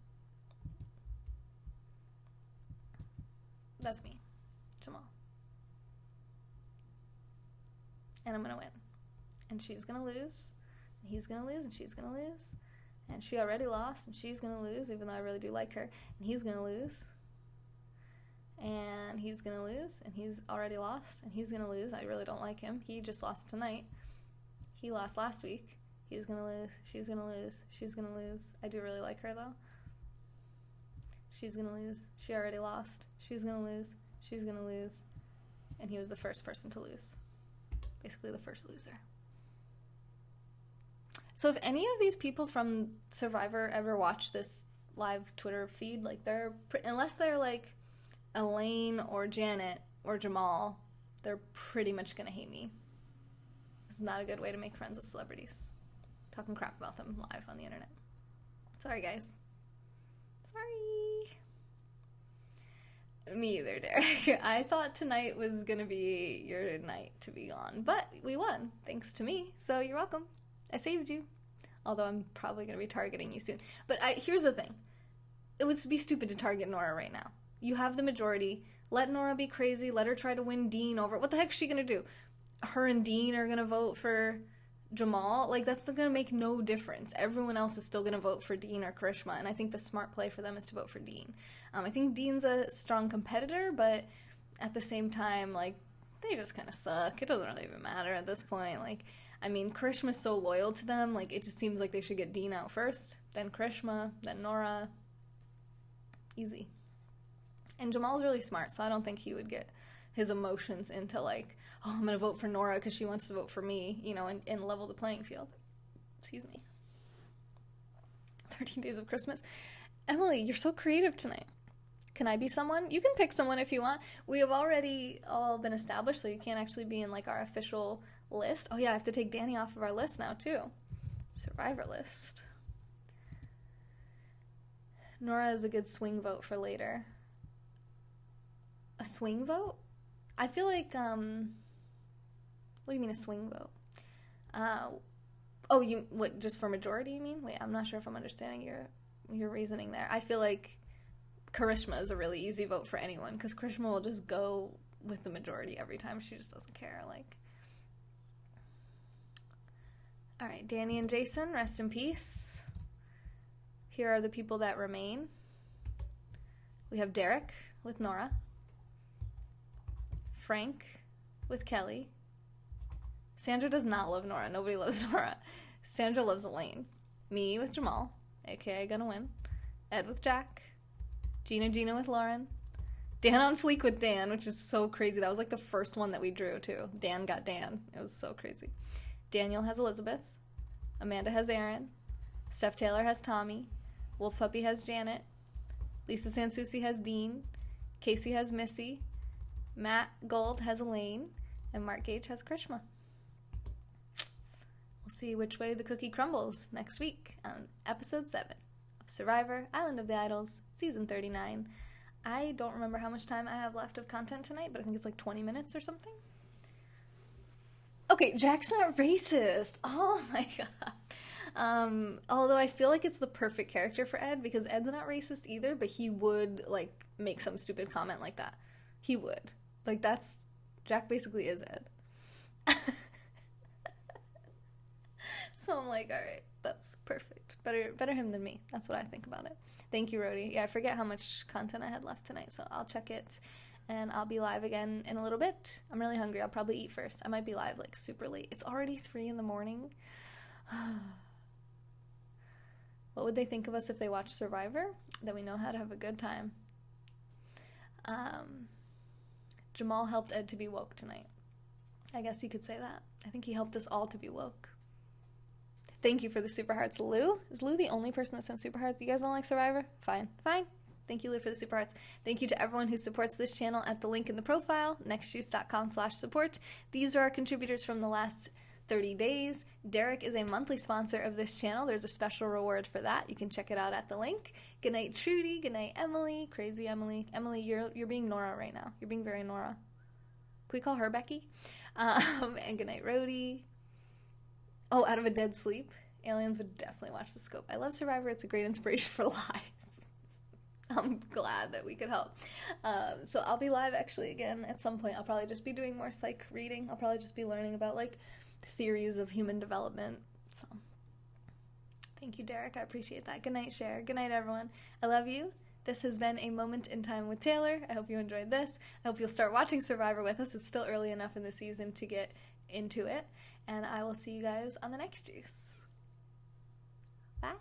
That's me, Jamal. And I'm gonna win. And she's gonna lose, and he's gonna lose, and she's gonna lose. And she already lost, and she's gonna lose, even though I really do like her. And he's gonna lose. And he's gonna lose, and he's already lost, and he's gonna lose. I really don't like him. He just lost tonight. He lost last week. He's gonna lose. She's gonna lose. She's gonna lose. I do really like her, though. She's gonna lose. She already lost. She's gonna lose. She's gonna lose. And he was the first person to lose. Basically the first loser. So if any of these people from Survivor ever watch this live Twitter feed, like, unless they're like Elaine or Janet or Jamal, they're pretty much gonna hate me. It's not a good way to make friends with celebrities. Talking crap about them live on the internet. Sorry, guys. Sorry. Me either, Derek. I thought tonight was gonna be your night to be gone, but we won, thanks to me, so you're welcome. I saved you. Although I'm probably gonna be targeting you soon. But here's the thing. It would be stupid to target Nora right now. You have the majority. Let Nora be crazy. Let her try to win Dean over. What the heck is she gonna do? Her and Dean are gonna vote for Jamal? Like, that's gonna make no difference. Everyone else is still gonna vote for Dean or Karishma, and I think the smart play for them is to vote for Dean. I think Dean's a strong competitor, but at the same time, like, they just kind of suck. It doesn't really even matter at this point. Like, I mean, Karishma's so loyal to them, like, it just seems like they should get Dean out first, then Karishma, then Nora. Easy. And Jamal's really smart, so I don't think he would get his emotions into, like, oh, I'm gonna vote for Nora because she wants to vote for me, you know, and level the playing field. Excuse me. 13 Days of Christmas. Emily, you're so creative tonight. Can I be someone? You can pick someone if you want. We have already all been established, so you can't actually be in like our official list. Oh yeah, I have to take Danny off of our list now too. Survivor list. Nora is a good swing vote for later. A swing vote? I feel like, what do you mean a swing vote? Oh, what, just for majority, you mean? Wait, I'm not sure if I'm understanding your reasoning there. I feel like Karishma is a really easy vote for anyone, because Karishma will just go with the majority every time. She just doesn't care, like. All right, Danny and Jason, rest in peace. Here are the people that remain. We have Derek with Nora. Frank with Kelly. Sandra does not love Nora. Nobody loves Nora. Sandra loves Elaine. Me with Jamal, aka Gonna Win. Ed with Jack. Gina with Lauren. Dan on fleek with Dan, which is so crazy. That was like the first one that we drew too. Dan got Dan. It was so crazy. Daniel has Elizabeth. Amanda has Aaron. Steph Taylor has Tommy. Wolf Puppy has Janet. Lisa Sansusi has Dean. Casey has Missy. Matt Gold has Elaine. And Mark Gage has Krishma. We'll see which way the cookie crumbles next week on episode 7 of Survivor Island of the Idols, season 39. I don't remember how much time I have left of content tonight, but I think it's like 20 minutes or something. Okay, Jack's not racist. Oh my god. Although I feel like it's the perfect character for Ed, because Ed's not racist either, but he would, like, make some stupid comment like that. He would. Like, Jack basically is Ed. So I'm like, alright, that's perfect. Better him than me. That's what I think about it. Thank you, Rhodey. Yeah, I forget how much content I had left tonight, so I'll check it, and I'll be live again in a little bit. I'm really hungry. I'll probably eat first. I might be live, like, super late. It's already 3 in the morning. What would they think of us if they watched Survivor? That we know how to have a good time. Jamal helped Ed to be woke tonight. I guess you could say that. I think he helped us all to be woke. Thank you for the super hearts, Lou. Is Lou the only person that sent super hearts? You guys don't like Survivor? Fine. Thank you, Lou, for the super hearts. Thank you to everyone who supports this channel at the link in the profile, nextjuice.com/support. These are our contributors from the last 30 days. Derek is a monthly sponsor of this channel. There's a special reward for that. You can check it out at the link. Good night, Trudy. Good night, Emily. Crazy Emily. Emily, you're being Nora right now. You're being very Nora. Can we call her Becky? And good night, Rhodey. Oh, Out of a Dead Sleep. Aliens would definitely watch the scope. I love Survivor. It's a great inspiration for lives. I'm glad that we could help. So I'll be live actually again at some point. I'll probably just be doing more psych reading. I'll probably just be learning about like theories of human development. So thank you, Derek. I appreciate that. Good night, Cher. Good night, everyone. I love you. This has been a moment in time with Taylor. I hope you enjoyed this. I hope you'll start watching Survivor with us. It's still early enough in the season to get into it. And I will see you guys on the next juice. Bye.